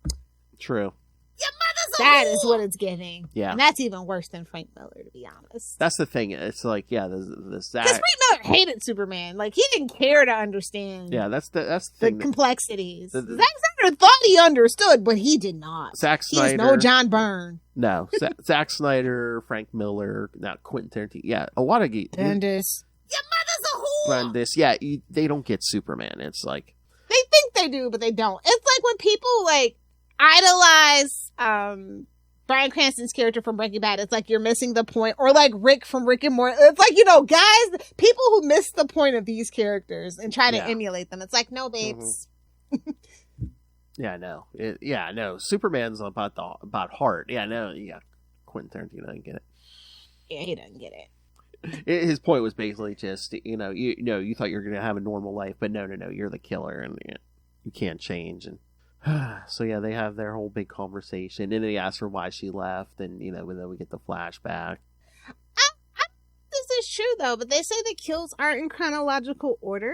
A: True.
B: Your mother's That is what it's giving.
A: Yeah.
B: And that's even worse than Frank Miller, to be honest.
A: That's the thing. It's like, yeah, the Zack...
B: Because Frank Miller hated Superman. Like, he didn't care to understand
A: that's the thing.
B: The complexities. Zack Snyder thought he understood, but he did not.
A: Zack Snyder...
B: He's no John Byrne.
A: No. Zack Snyder, Frank Miller, not Quentin Tarantino. Yeah, a lot of...
B: Bendis. Your mother's a whore!
A: Bendis. Yeah, they don't get Superman. It's like...
B: They think they do, but they don't. It's like when people, like, idolize Bryan Cranston's character from Breaking Bad. It's like you're missing the point. Or like Rick from Rick and Morty. It's like, guys, people who miss the point of these characters and try to emulate them. It's like, no, babes.
A: Mm-hmm. Yeah, no. Superman's about heart. Yeah, no, yeah. Quentin Tarantino doesn't get it.
B: Yeah, he doesn't get it.
A: His point was basically just, you thought you were going to have a normal life, but no, you're the killer, and you can't change. And so yeah, they have their whole big conversation, and they ask her why she left, and then we get the flashback.
B: This is true though, but they say the kills aren't in chronological order.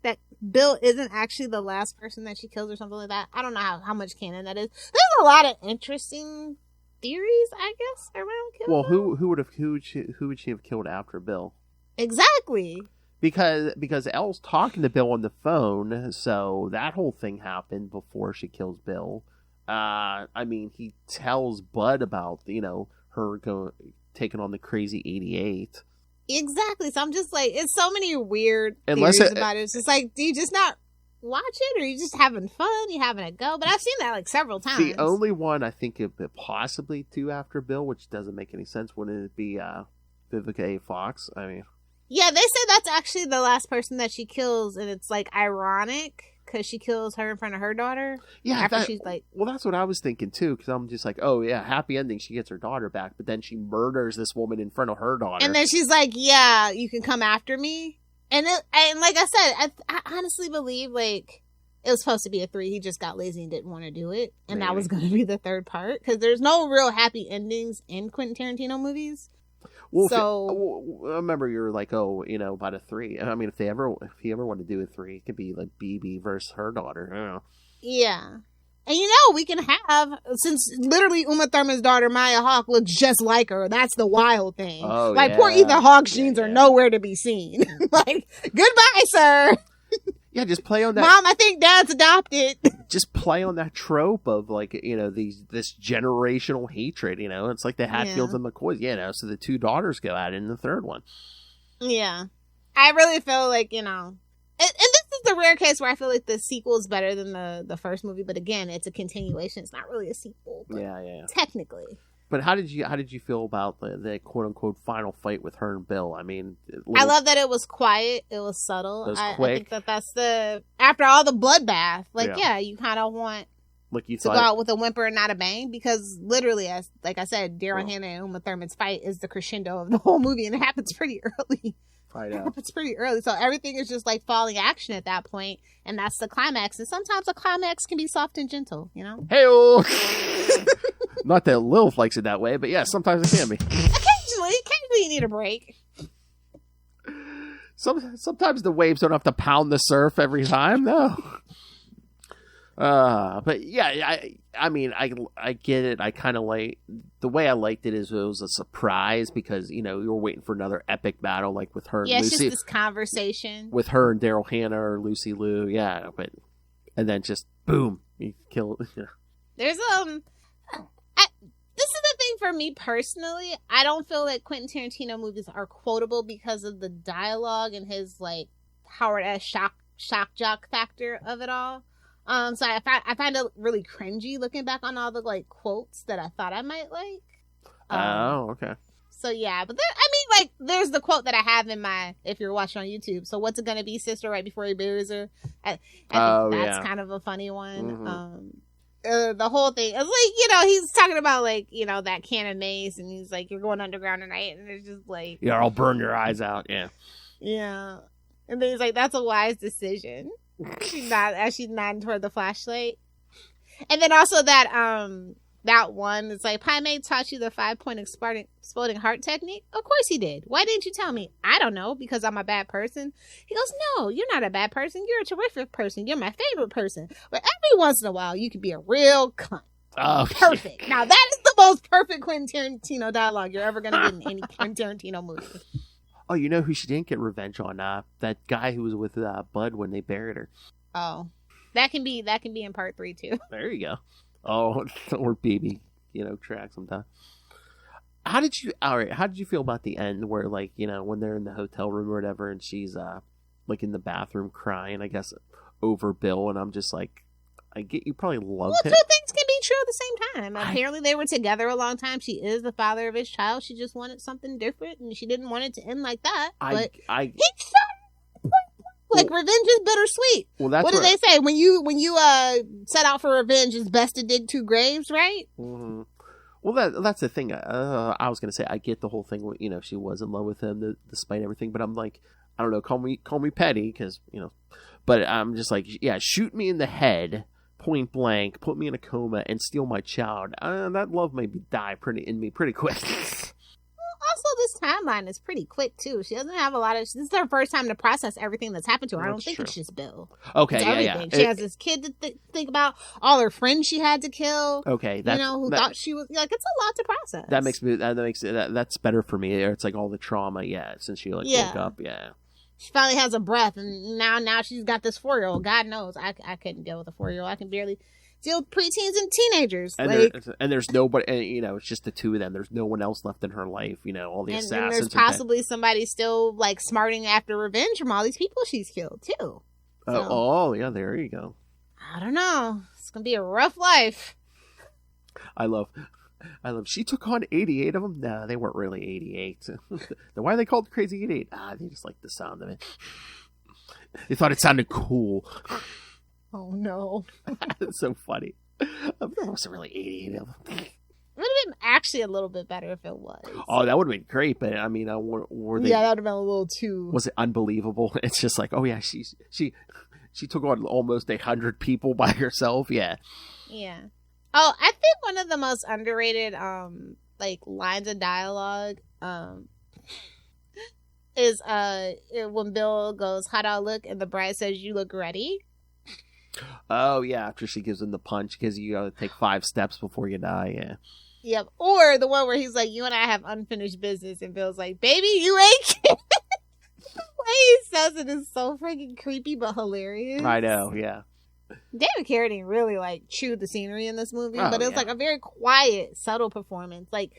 B: That Bill isn't actually the last person that she kills, or something like that. I don't know how much canon that is. There's a lot of interesting theories, I guess, around kills.
A: Well, who would she have killed after Bill?
B: Exactly.
A: Because Elle's talking to Bill on the phone, so that whole thing happened before she kills Bill. He tells Bud about, her taking on the crazy 88.
B: Exactly. So I'm just like, it's so many weird theories about it. It's just like, do you just not watch it, or are you just having fun? You having a go? But I've seen that like several times.
A: The only one I think it could possibly do after Bill, which doesn't make any sense, wouldn't it be Vivica A. Fox?
B: Yeah, they say that's actually the last person that she kills, and it's like ironic because she kills her in front of her daughter.
A: Yeah,
B: she's like,
A: well, that's what I was thinking too. Because I'm just like, oh yeah, happy ending. She gets her daughter back, but then she murders this woman in front of her daughter,
B: and then she's like, yeah, you can come after me. And like I said, I honestly believe like it was supposed to be a 3. He just got lazy and didn't want to do it, and that was going to be the third part because there's no real happy endings in Quentin Tarantino movies.
A: Well, I remember you were like, about a 3. If he ever want to do a 3, it could be like BB versus her daughter. I don't know.
B: Yeah. And we can have, since literally Uma Thurman's daughter, Maya Hawke, looks just like her. That's the wild thing.
A: Oh,
B: poor Ethan Hawke's genes are nowhere to be seen. Like, goodbye, sir.
A: Yeah, just play on that.
B: Mom, I think Dad's adopted.
A: Just play on that trope of like, this generational hatred, It's like the Hatfields and McCoys, so the 2 daughters go at it in the third one.
B: Yeah. I really feel like, and this is the rare case where I feel like the sequel is better than the first movie, but again, it's a continuation. It's not really a sequel.
A: Yeah.
B: Technically.
A: But how did you feel about the quote unquote final fight with her and Bill?
B: I love that it was quiet. It was subtle.
A: It was quick.
B: I think that's after all the bloodbath. You kind of want to go out with a whimper and not a bang, because literally, like I said, Daryl Hannah and Uma Thurman's fight is the crescendo of the whole movie, and it happens pretty early.
A: I know.
B: It's pretty early, so everything is just like falling action at that point, and that's the climax. And sometimes a climax can be soft and gentle, you know?
A: Hey-oh! Not that Lilith likes it that way, but yeah, sometimes it can be.
B: Occasionally you need a break.
A: Sometimes the waves don't have to pound the surf every time, no. But yeah, I mean, I get it. I kind of like the way I liked it is it was a surprise because you were waiting for another epic battle like with her.
B: Yeah,
A: and
B: it's
A: Lucy,
B: just this conversation
A: with her and Daryl Hannah or Lucy Liu. Yeah, and then just boom, you kill. Yeah.
B: There's this is the thing for me personally. I don't feel like Quentin Tarantino movies are quotable because of the dialogue and his like Howard S. shock jock factor of it all. So I find it really cringy looking back on all the like quotes that I thought I might like.
A: Oh, okay.
B: So yeah, but there's the quote that I have in my, if you're watching on YouTube. So what's it gonna be, sister? Right before he buries her. I think that's kind of a funny one.
A: Mm-hmm.
B: The whole thing is like, he's talking about like, that can of mace, and he's like, you're going underground tonight, and it's just like,
A: yeah, I'll burn your eyes out. Yeah.
B: Yeah, and then he's like, that's a wise decision. She's nodding toward the flashlight. And then also that one, it's like, Pai Mei taught you the 5-point exploding heart technique? Of course he did. Why didn't you tell me? I don't know, because I'm a bad person. He goes, no, you're not a bad person. You're a terrific person. You're my favorite person. But every once in a while, you can be a real cunt.
A: Oh,
B: perfect. Now, that is the most perfect Quentin Tarantino dialogue you're ever going to get in any Quentin Tarantino movie.
A: Oh, you know who she didn't get revenge on? That guy who was with Bud when they buried her.
B: Oh, that can be in part 3 too.
A: There you go. Oh, or baby, track sometime. How did you feel about the end where like, when they're in the hotel room or whatever and she's like in the bathroom crying, I guess, over Bill, and I'm just like, I get you probably love him.
B: Two things can be true at the same time. Apparently they were together a long time. She is the father of his child. She just wanted something different, and she didn't want it to end like that. But he shot. Like, revenge is bittersweet.
A: Well, that's
B: what do they say? When you set out for revenge, it's best to dig 2 graves, right?
A: Mm-hmm. Well, that's the thing. I was gonna say I get the whole thing. She was in love with him despite everything, but I'm like, I don't know. Call me petty, because but I'm just like, yeah, shoot me in the head, point blank, put me in a coma, and steal my child. That love made me die pretty quick.
B: Also, this timeline is pretty quick too. She doesn't have a lot of. This is her first time to process everything that's happened to her. I don't think it's just Bill.
A: Okay,
B: it's everything. She has this kid to think about. All her friends she had to kill.
A: Okay,
B: who thought she was like. It's a lot to process.
A: That's better for me. It's like all the trauma. Yeah, since she woke up. Yeah.
B: She finally has a breath, and now she's got this 4-year-old. God knows, I couldn't deal with a 4-year-old. I can barely deal with preteens and teenagers.
A: And there's nobody, and, it's just the two of them. There's no one else left in her life. All the assassins. And
B: there's possibly somebody still like smarting after revenge from all these people she's killed too.
A: So, yeah, there you go.
B: I don't know. It's gonna be a rough life.
A: I love. She took on 88 of them. No, they weren't really 88. Then why are they called Crazy 88? They just like the sound of it. They thought it sounded cool.
B: Oh no.
A: It's so funny. There wasn't really 88 of them.
B: It would have been actually a little bit better if it was.
A: Oh, that would have been great, but I mean, were they?
B: Yeah, that would have been a little too.
A: Was it unbelievable? It's just like, oh yeah, she took on almost 100 people by herself. Yeah.
B: Yeah. Oh, I think one of the most underrated like lines of dialogue is when Bill goes, "How'd I look?" and the bride says, "You look ready."
A: Oh yeah, after she gives him the punch, because you gotta take 5 steps before you die. Yeah.
B: Yep. Or the one where he's like, "You and I have unfinished business," and Bill's like, "Baby, you ain't kidding." The way he says it is so freaking creepy but hilarious.
A: I know. Yeah.
B: David Carradine really like chewed the scenery in this movie, but it was like a very quiet, subtle performance. Like,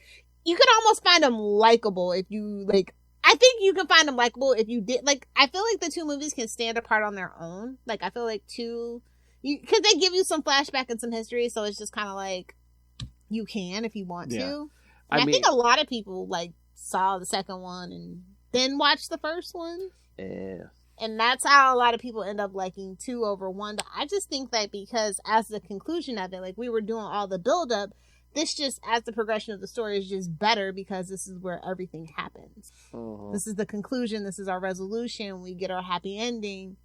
B: you could almost find him likable if you like. I think you can find him likable if you did. Like, I feel like the 2 movies can stand apart on their own. Like, I feel like because they give you some flashback and some history, so it's just kind of like you can if you want to. And I think a lot of people like saw the second one and then watched the first one.
A: Yeah.
B: And that's how a lot of people end up liking 2 over 1. But I just think that because as the conclusion of it, like we were doing all the build up, this just, as the progression of the story, is just better because this is where everything happens. This is the conclusion. This is our resolution. We get our happy ending.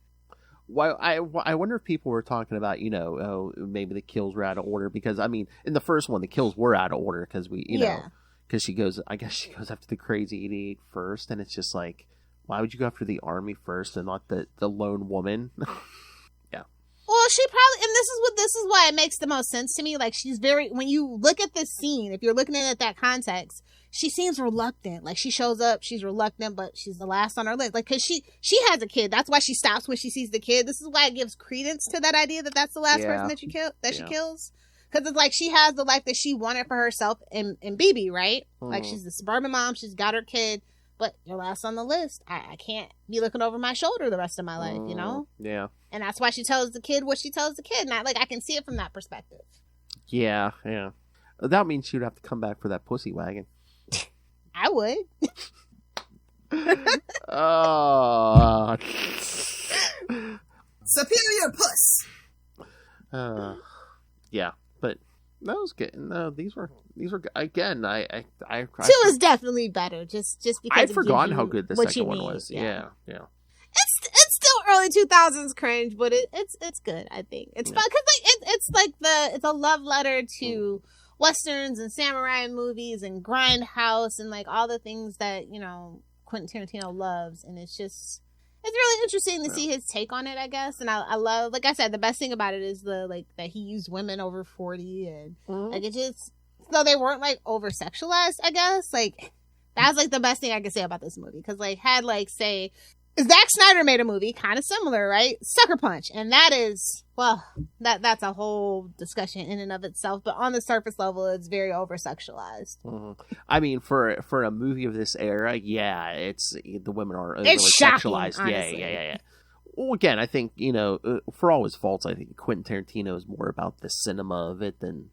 A: Well, I wonder if people were talking about, maybe the kills were out of order, because, I mean, in the first one, the kills were out of order because because she goes after the crazy 88 first, and it's just like, why would you go after the army first and not the lone woman? Yeah.
B: Well, she probably, and this is why it makes the most sense to me. Like, when you look at this scene, if you're looking at it that context, she seems reluctant. Like, she shows up, she's reluctant, but she's the last on her list. Like, because she has a kid. That's why she stops when she sees the kid. This is why it gives credence to that idea that that's the last person that she kills. Because it's like she has the life that she wanted for herself in BB, right? Like, she's the suburban mom, she's got her kid, but you're last on the list. I can't be looking over my shoulder the rest of my life, you know?
A: Yeah.
B: And that's why she tells the kid what she tells the kid. Not like I can see it from that perspective.
A: Yeah. That means she'd have to come back for that pussy wagon.
B: I would.
A: Oh.
E: Superior puss.
A: Yeah, but that was good. No, these were again. I
B: 2 is definitely better. Just because
A: I'd forgotten how good the second one was. Yeah.
B: It's still early 2000s cringe, but it's good. I think it's fun because it's a love letter to Westerns and samurai movies and grindhouse and like all the things that Quentin Tarantino loves, and it's really interesting to see his take on it, I guess. And I love, like I said, the best thing about it is that he used women over 40, and like it just, though they weren't like over sexualized, I guess, like that's like the best thing I could say about this movie, because like had like say Zack Snyder made a movie kind of similar, right? Sucker Punch. And that is, well, that's a whole discussion in and of itself. But on the surface level, it's very over-sexualized.
A: Mm-hmm. I mean, for a movie of this era, yeah, the women are
B: sexualized. Shocking,
A: yeah. Well, again, I think, for all his faults, I think Quentin Tarantino is more about the cinema of it than,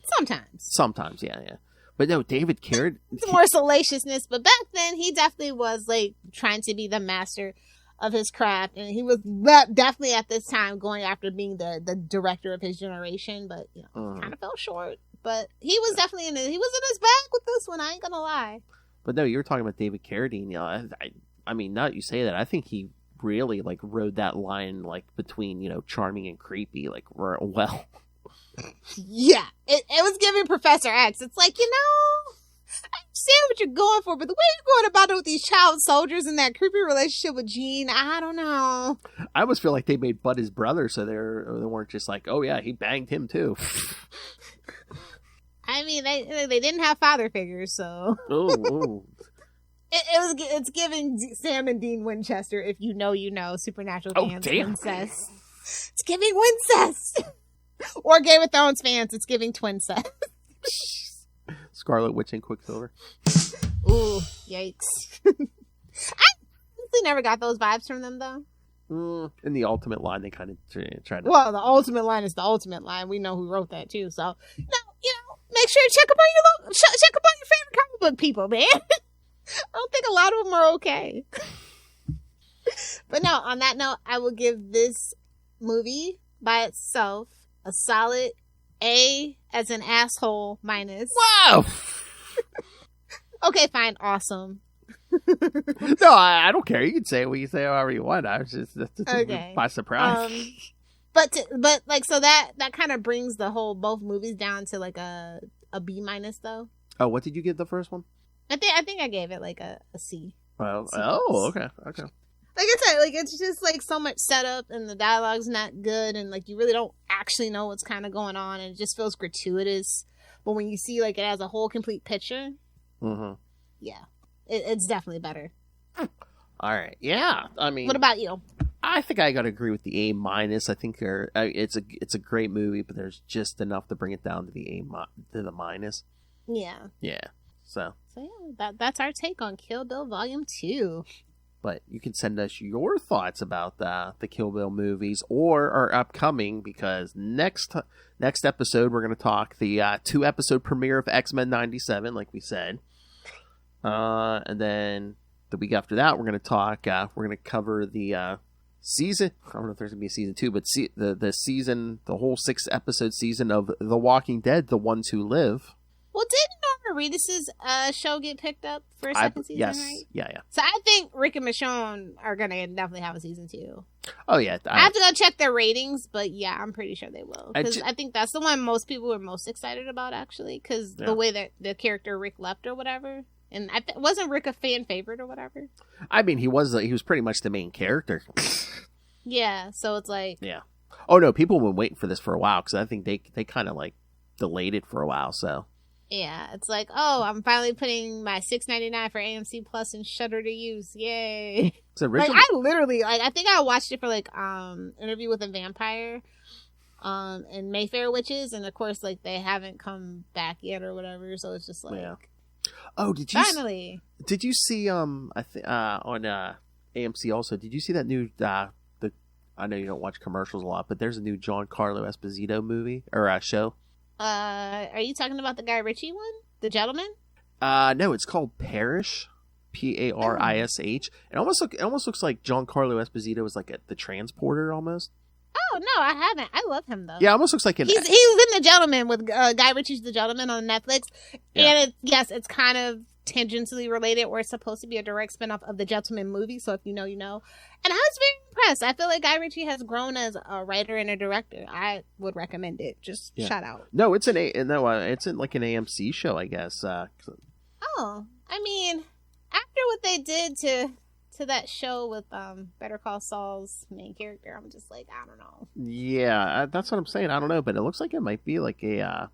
A: Sometimes, yeah. But no, David Carradine...
B: It's more salaciousness, but back then, he definitely was, like, trying to be the master of his craft, and he was definitely, at this time, going after being the director of his generation, but, kind of fell short. But he was definitely he was in his bag with this one, I ain't gonna lie.
A: But no, you were talking about David Carradine, I mean, now that you say that, I think he really, like, rode that line, like, between, charming and creepy, like, well...
B: Yeah, it was giving Professor X. It's like, I understand what you're going for, but the way you're going about it with these child soldiers and that creepy relationship with Jean, I don't know.
A: I almost feel like they made Bud his brother, so they weren't just like, oh yeah, he banged him too.
B: I mean, they didn't have father figures, so.
A: Ooh.
B: It's giving Sam and Dean Winchester, if you know, Supernatural fans, incest. It's giving Wincest. Or Game of Thrones fans, it's giving Twincest.
A: Scarlet Witch and Quicksilver.
B: Ooh, yikes. I honestly never got those vibes from them, though.
A: In the Ultimate line, they kind of try to...
B: Well, the Ultimate line is the Ultimate line. We know who wrote that, too. So, make sure you check up on your favorite comic book people, man. I don't think a lot of them are okay. But no, on that note, I will give this movie by itself a solid A as an asshole minus.
A: Wow!
B: Okay, fine. Awesome.
A: No, I don't care. You can say what you say however you want. I was just
B: okay.
A: By surprise.
B: But like, so that kind of brings both movies down to like a B minus though.
A: Oh, what did you give the first one?
B: I think I gave it like a C.
A: Well,
B: C+.
A: Okay.
B: Like I said, like it's just like so much setup and the dialogue's not good and like you really don't actually know what's kind of going on and it just feels gratuitous. But when you see like it as a whole complete picture, yeah, it's definitely better.
A: All right, yeah. I mean,
B: what about you?
A: I think I gotta agree with the A minus. I think it's a great movie, but there's just enough to bring it down to the minus.
B: Yeah.
A: Yeah. So
B: yeah, that's our take on Kill Bill Volume 2.
A: But you can send us your thoughts about the Kill Bill movies or our upcoming, because next episode we're going to talk the 2-episode premiere of X-Men 97, like we said. And then the week after that we're going to talk, we're going to cover the season, I don't know if there's going to be a season 2, but the season, the whole 6-episode season of The Walking Dead, The Ones Who Live.
B: Well, didn't our Reedus's show get picked up for a second season,
A: yes.
B: right?
A: Yeah.
B: So I think Rick and Michonne are going to definitely have a season 2.
A: Oh, yeah.
B: I have to go check their ratings, but yeah, I'm pretty sure they will. Because I think that's the one most people were most excited about, actually, because the way that the character Rick left or whatever. And wasn't Rick a fan favorite or whatever?
A: I mean, he was pretty much the main character.
B: Yeah, so it's like...
A: Yeah. Oh, no, people have been waiting for this for a while, because I think they kind of, like, delayed it for a while, so...
B: Yeah, it's like, oh, I'm finally putting my $6.99 for AMC Plus and Shudder to use. Yay! Like, I literally, like, I think I watched it for like Interview with a Vampire, and Mayfair Witches, and of course, like, they haven't come back yet or whatever. So it's just like,
A: oh, did you
B: finally?
A: Did you see on AMC also? Did you see that new I know you don't watch commercials a lot, but there's a new Giancarlo Esposito movie or show.
B: Are you talking about the Guy Ritchie one? The Gentleman?
A: No, it's called Perich. Parish. It almost looks like Giancarlo Esposito is like the transporter almost.
B: Oh no, I haven't. I love him though.
A: Yeah, almost looks like
B: he's in The Gentleman with Guy Ritchie's The Gentleman on Netflix, and it's kind of tangentially related, where it's supposed to be a direct spinoff of the Gentleman movie. So if you know, you know. And I was very impressed. I feel like Guy Ritchie has grown as a writer and a director. I would recommend it. Just shout out.
A: No, it's in like an AMC show, I guess.
B: Oh, I mean, after what they did to that show with Better Call Saul's main character, I'm just like, I don't know.
A: Yeah, that's what I'm saying. I don't know, but it looks like it might be like a.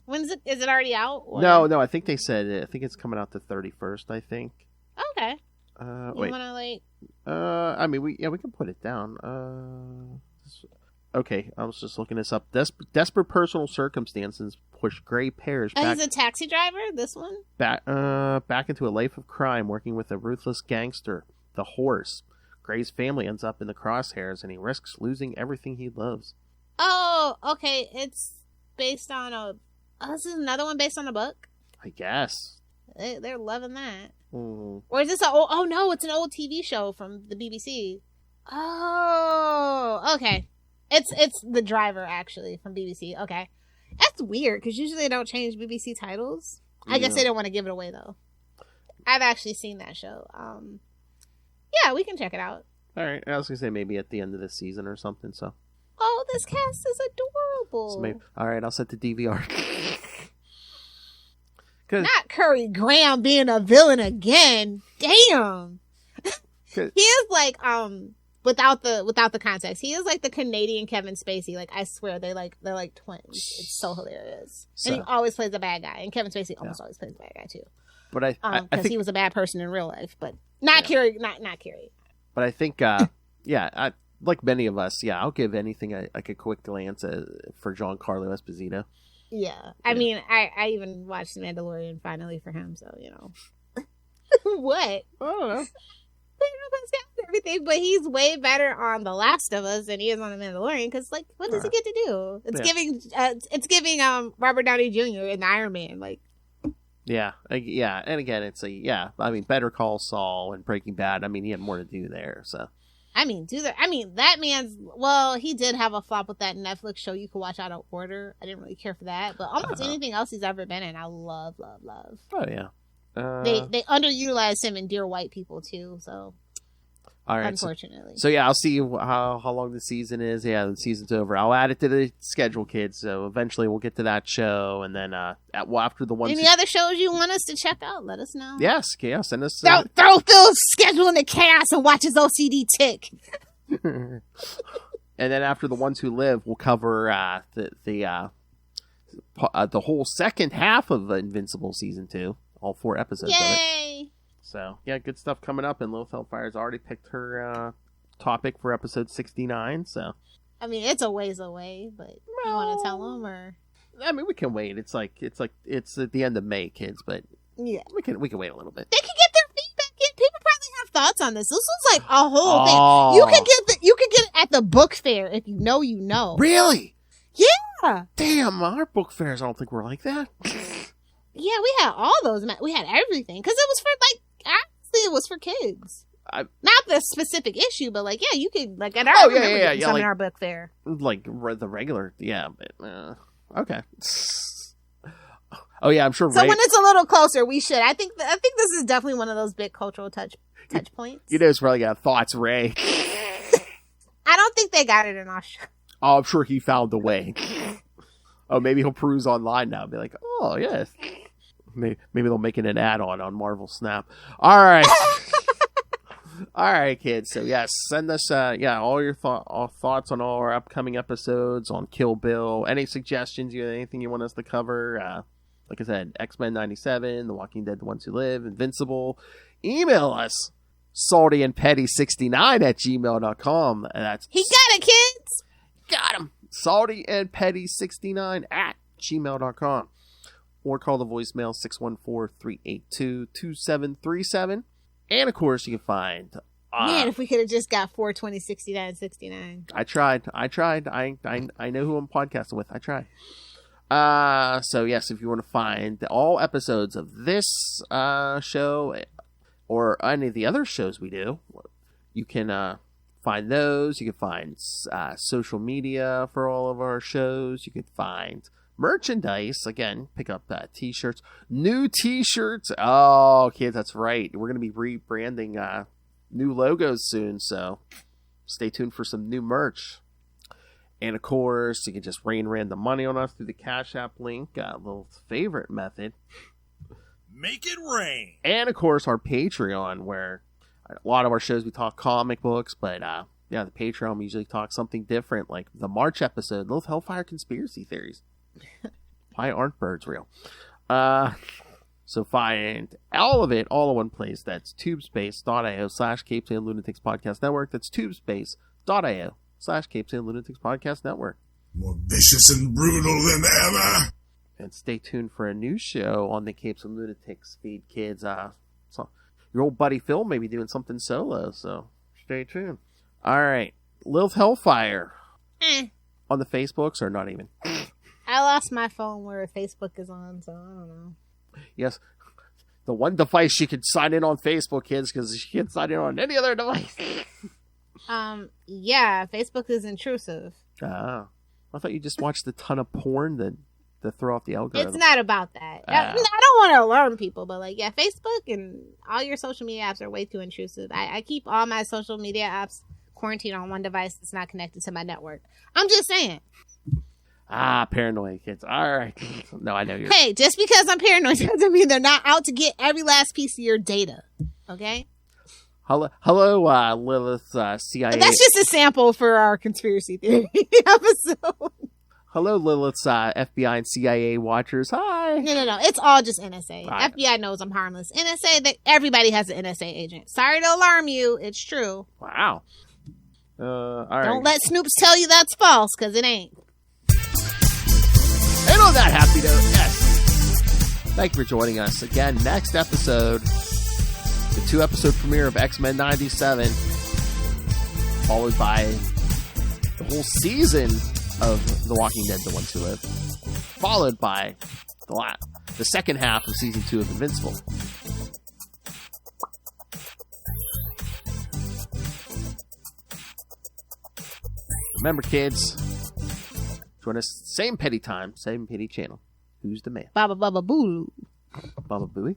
B: When is it? Is it already out? Or?
A: No. I think they said. I think it's coming out the 31st. I think.
B: Okay.
A: Wait.
B: Wanna like?
A: I mean, we can put it down. Okay, I was just looking this up. Desperate personal circumstances push Gray Parrish back.
B: He's a taxi driver. This one.
A: Back into a life of crime, working with a ruthless gangster, the Horse. Gray's family ends up in the crosshairs, and he risks losing everything he loves.
B: Oh, okay. It's based on a. Oh, this is another one based on a book?
A: I guess.
B: They're loving that.
A: Mm.
B: Or is this oh no, it's an old TV show from the BBC. Oh, okay. It's The Driver, actually, from BBC. Okay. That's weird, because usually they don't change BBC titles. I guess they don't want to give it away, though. I've actually seen that show. Yeah, we can check it out.
A: All right. I was going to say maybe at the end of the season or something, so.
B: Oh, this cast is adorable.
A: So maybe, all right, I'll set the DVR.
B: Not Curry Graham being a villain again. Damn. He is like without the context. He is like the Canadian Kevin Spacey. Like, I swear they're like twins. It's so hilarious. So, and he always plays a bad guy. And Kevin Spacey almost always plays a bad guy too.
A: But I think
B: he was a bad person in real life, but not Carrie. Not Carrie.
A: But I think like many of us, I'll give anything like a quick glance for Giancarlo Esposito.
B: Yeah. I mean, I even watched The Mandalorian finally for him, so, you know. What?
A: I don't know.
B: Everything, but he's way better on The Last of Us than he is on The Mandalorian, because, like, what does he get to do? It's giving Robert Downey Jr. in Iron Man, like.
A: Yeah, and again, it's I mean, Better Call Saul and Breaking Bad, I mean, he had more to do there, so. I
B: mean, that man's, well, he did have a flop with that Netflix show you could watch out of order. I didn't really care for that, but almost anything else he's ever been in, I love.
A: Oh, yeah.
B: They underutilized him in Dear White People, too, so. All right. Unfortunately.
A: So I'll see how long the season is. Yeah, the season's over. I'll add it to the schedule, kids. So eventually we'll get to that show, and then after the one.
B: Any other shows you want us to check out? Let us know.
A: Yes, send us.
B: Throw Phil's schedule in the chaos and watch his OCD tick.
A: And then after the Ones Who Live, we'll cover the whole second half of Invincible season 2, all 4 episodes of it. So, good stuff coming up, and Lilith Hellfire's already picked her topic for episode 69, so.
B: I mean, it's a ways away, but you want to tell them, or?
A: I mean, we can wait. It's at the end of May, kids, but we can wait a little bit.
B: They can get their feedback. People probably have thoughts on this. This was like a whole thing. You can get it at the book fair if you know you know.
A: Really?
B: Yeah.
A: Damn, our book fairs, I don't think we're like that.
B: Yeah, we had all those. We had everything, because it was for it was for kids. Not the specific issue, but you could at our some in our book fair,
A: like the regular, but okay. Oh yeah, I'm sure.
B: So when it's a little closer, we should. I think this is definitely one of those big cultural touch points.
A: You know, it's probably got thoughts, Ray.
B: I don't think they got it in Australia.
A: Oh, I'm sure he found a way. Oh, maybe he'll peruse online now and be like, oh, yes. Maybe they'll make it an add-on on Marvel Snap. All right. All right, kids. So, yes, send us all your thoughts on all our upcoming episodes, on Kill Bill. Any suggestions, anything you want us to cover? Like I said, X-Men 97, The Walking Dead, The Ones Who Live, Invincible. Email us, saltyandpetty69@gmail.com. That's
B: he got it, kids.
A: Got him. saltyandpetty69@gmail.com. Or call the voicemail 614-382-2737. And, of course, you can find...
B: Man, if we could have just got 420-69-69.
A: I tried. I know who I'm podcasting with. I tried. So, yes, if you want to find all episodes of this show or any of the other shows we do, you can find those. You can find social media for all of our shows. You can find merchandise. Again, pick up t-shirts. New t-shirts. Oh, kids, that's right. We're going to be rebranding new logos soon, so stay tuned for some new merch. And, of course, you can just rain random money on us through the Cash App link, a little favorite method.
C: Make it rain.
A: And, of course, our Patreon, where a lot of our shows we talk comic books, but, the Patreon we usually talk something different, like the March episode, Lilith Hellfire Conspiracy Theories. Why aren't birds real? So find all of it all in one place. That's tubespace.io/CapesandLunatics Podcast Network. That's tubespace.io/CapesandLunatics Podcast Network.
C: More vicious and brutal than ever.
A: And stay tuned for a new show on the Capes and Lunatics feed, kids. So your old buddy Phil may be doing something solo, so stay tuned. All right. Lilith Hellfire. On the Facebooks or not even?
B: I lost my phone where Facebook is on, so I don't know.
A: Yes. The one device she can sign in on Facebook, kids, because she can't sign in on any other device.
B: Yeah, Facebook is intrusive.
A: I thought you just watched a ton of porn to throw off the algorithm.
B: It's not about that. I don't want to alarm people, but Facebook and all your social media apps are way too intrusive. I keep all my social media apps quarantined on one device that's not connected to my network. I'm just saying.
A: Paranoid kids. All right. No, I know you're...
B: Hey, just because I'm paranoid doesn't mean they're not out to get every last piece of your data. Okay?
A: Hello, Lilith, CIA...
B: That's just a sample for our conspiracy theory episode.
A: Hello, Lilith's FBI and CIA watchers. Hi.
B: No. It's all just NSA.
A: Right.
B: FBI knows I'm harmless. NSA, everybody has an NSA agent. Sorry to alarm you. It's true.
A: Wow. All right.
B: Don't let Snoops tell you that's false, because it ain't.
A: And on that happy note, yes. Thank you for joining us. Again, next episode, the 2-episode premiere of X-Men 97, followed by the whole season of The Walking Dead, The Ones Who Live, followed by the second half of Season 2 of Invincible. Remember, kids, join us same petty time, same petty channel. Who's the man?
B: Baba Baba Boo.
A: Baba Booey.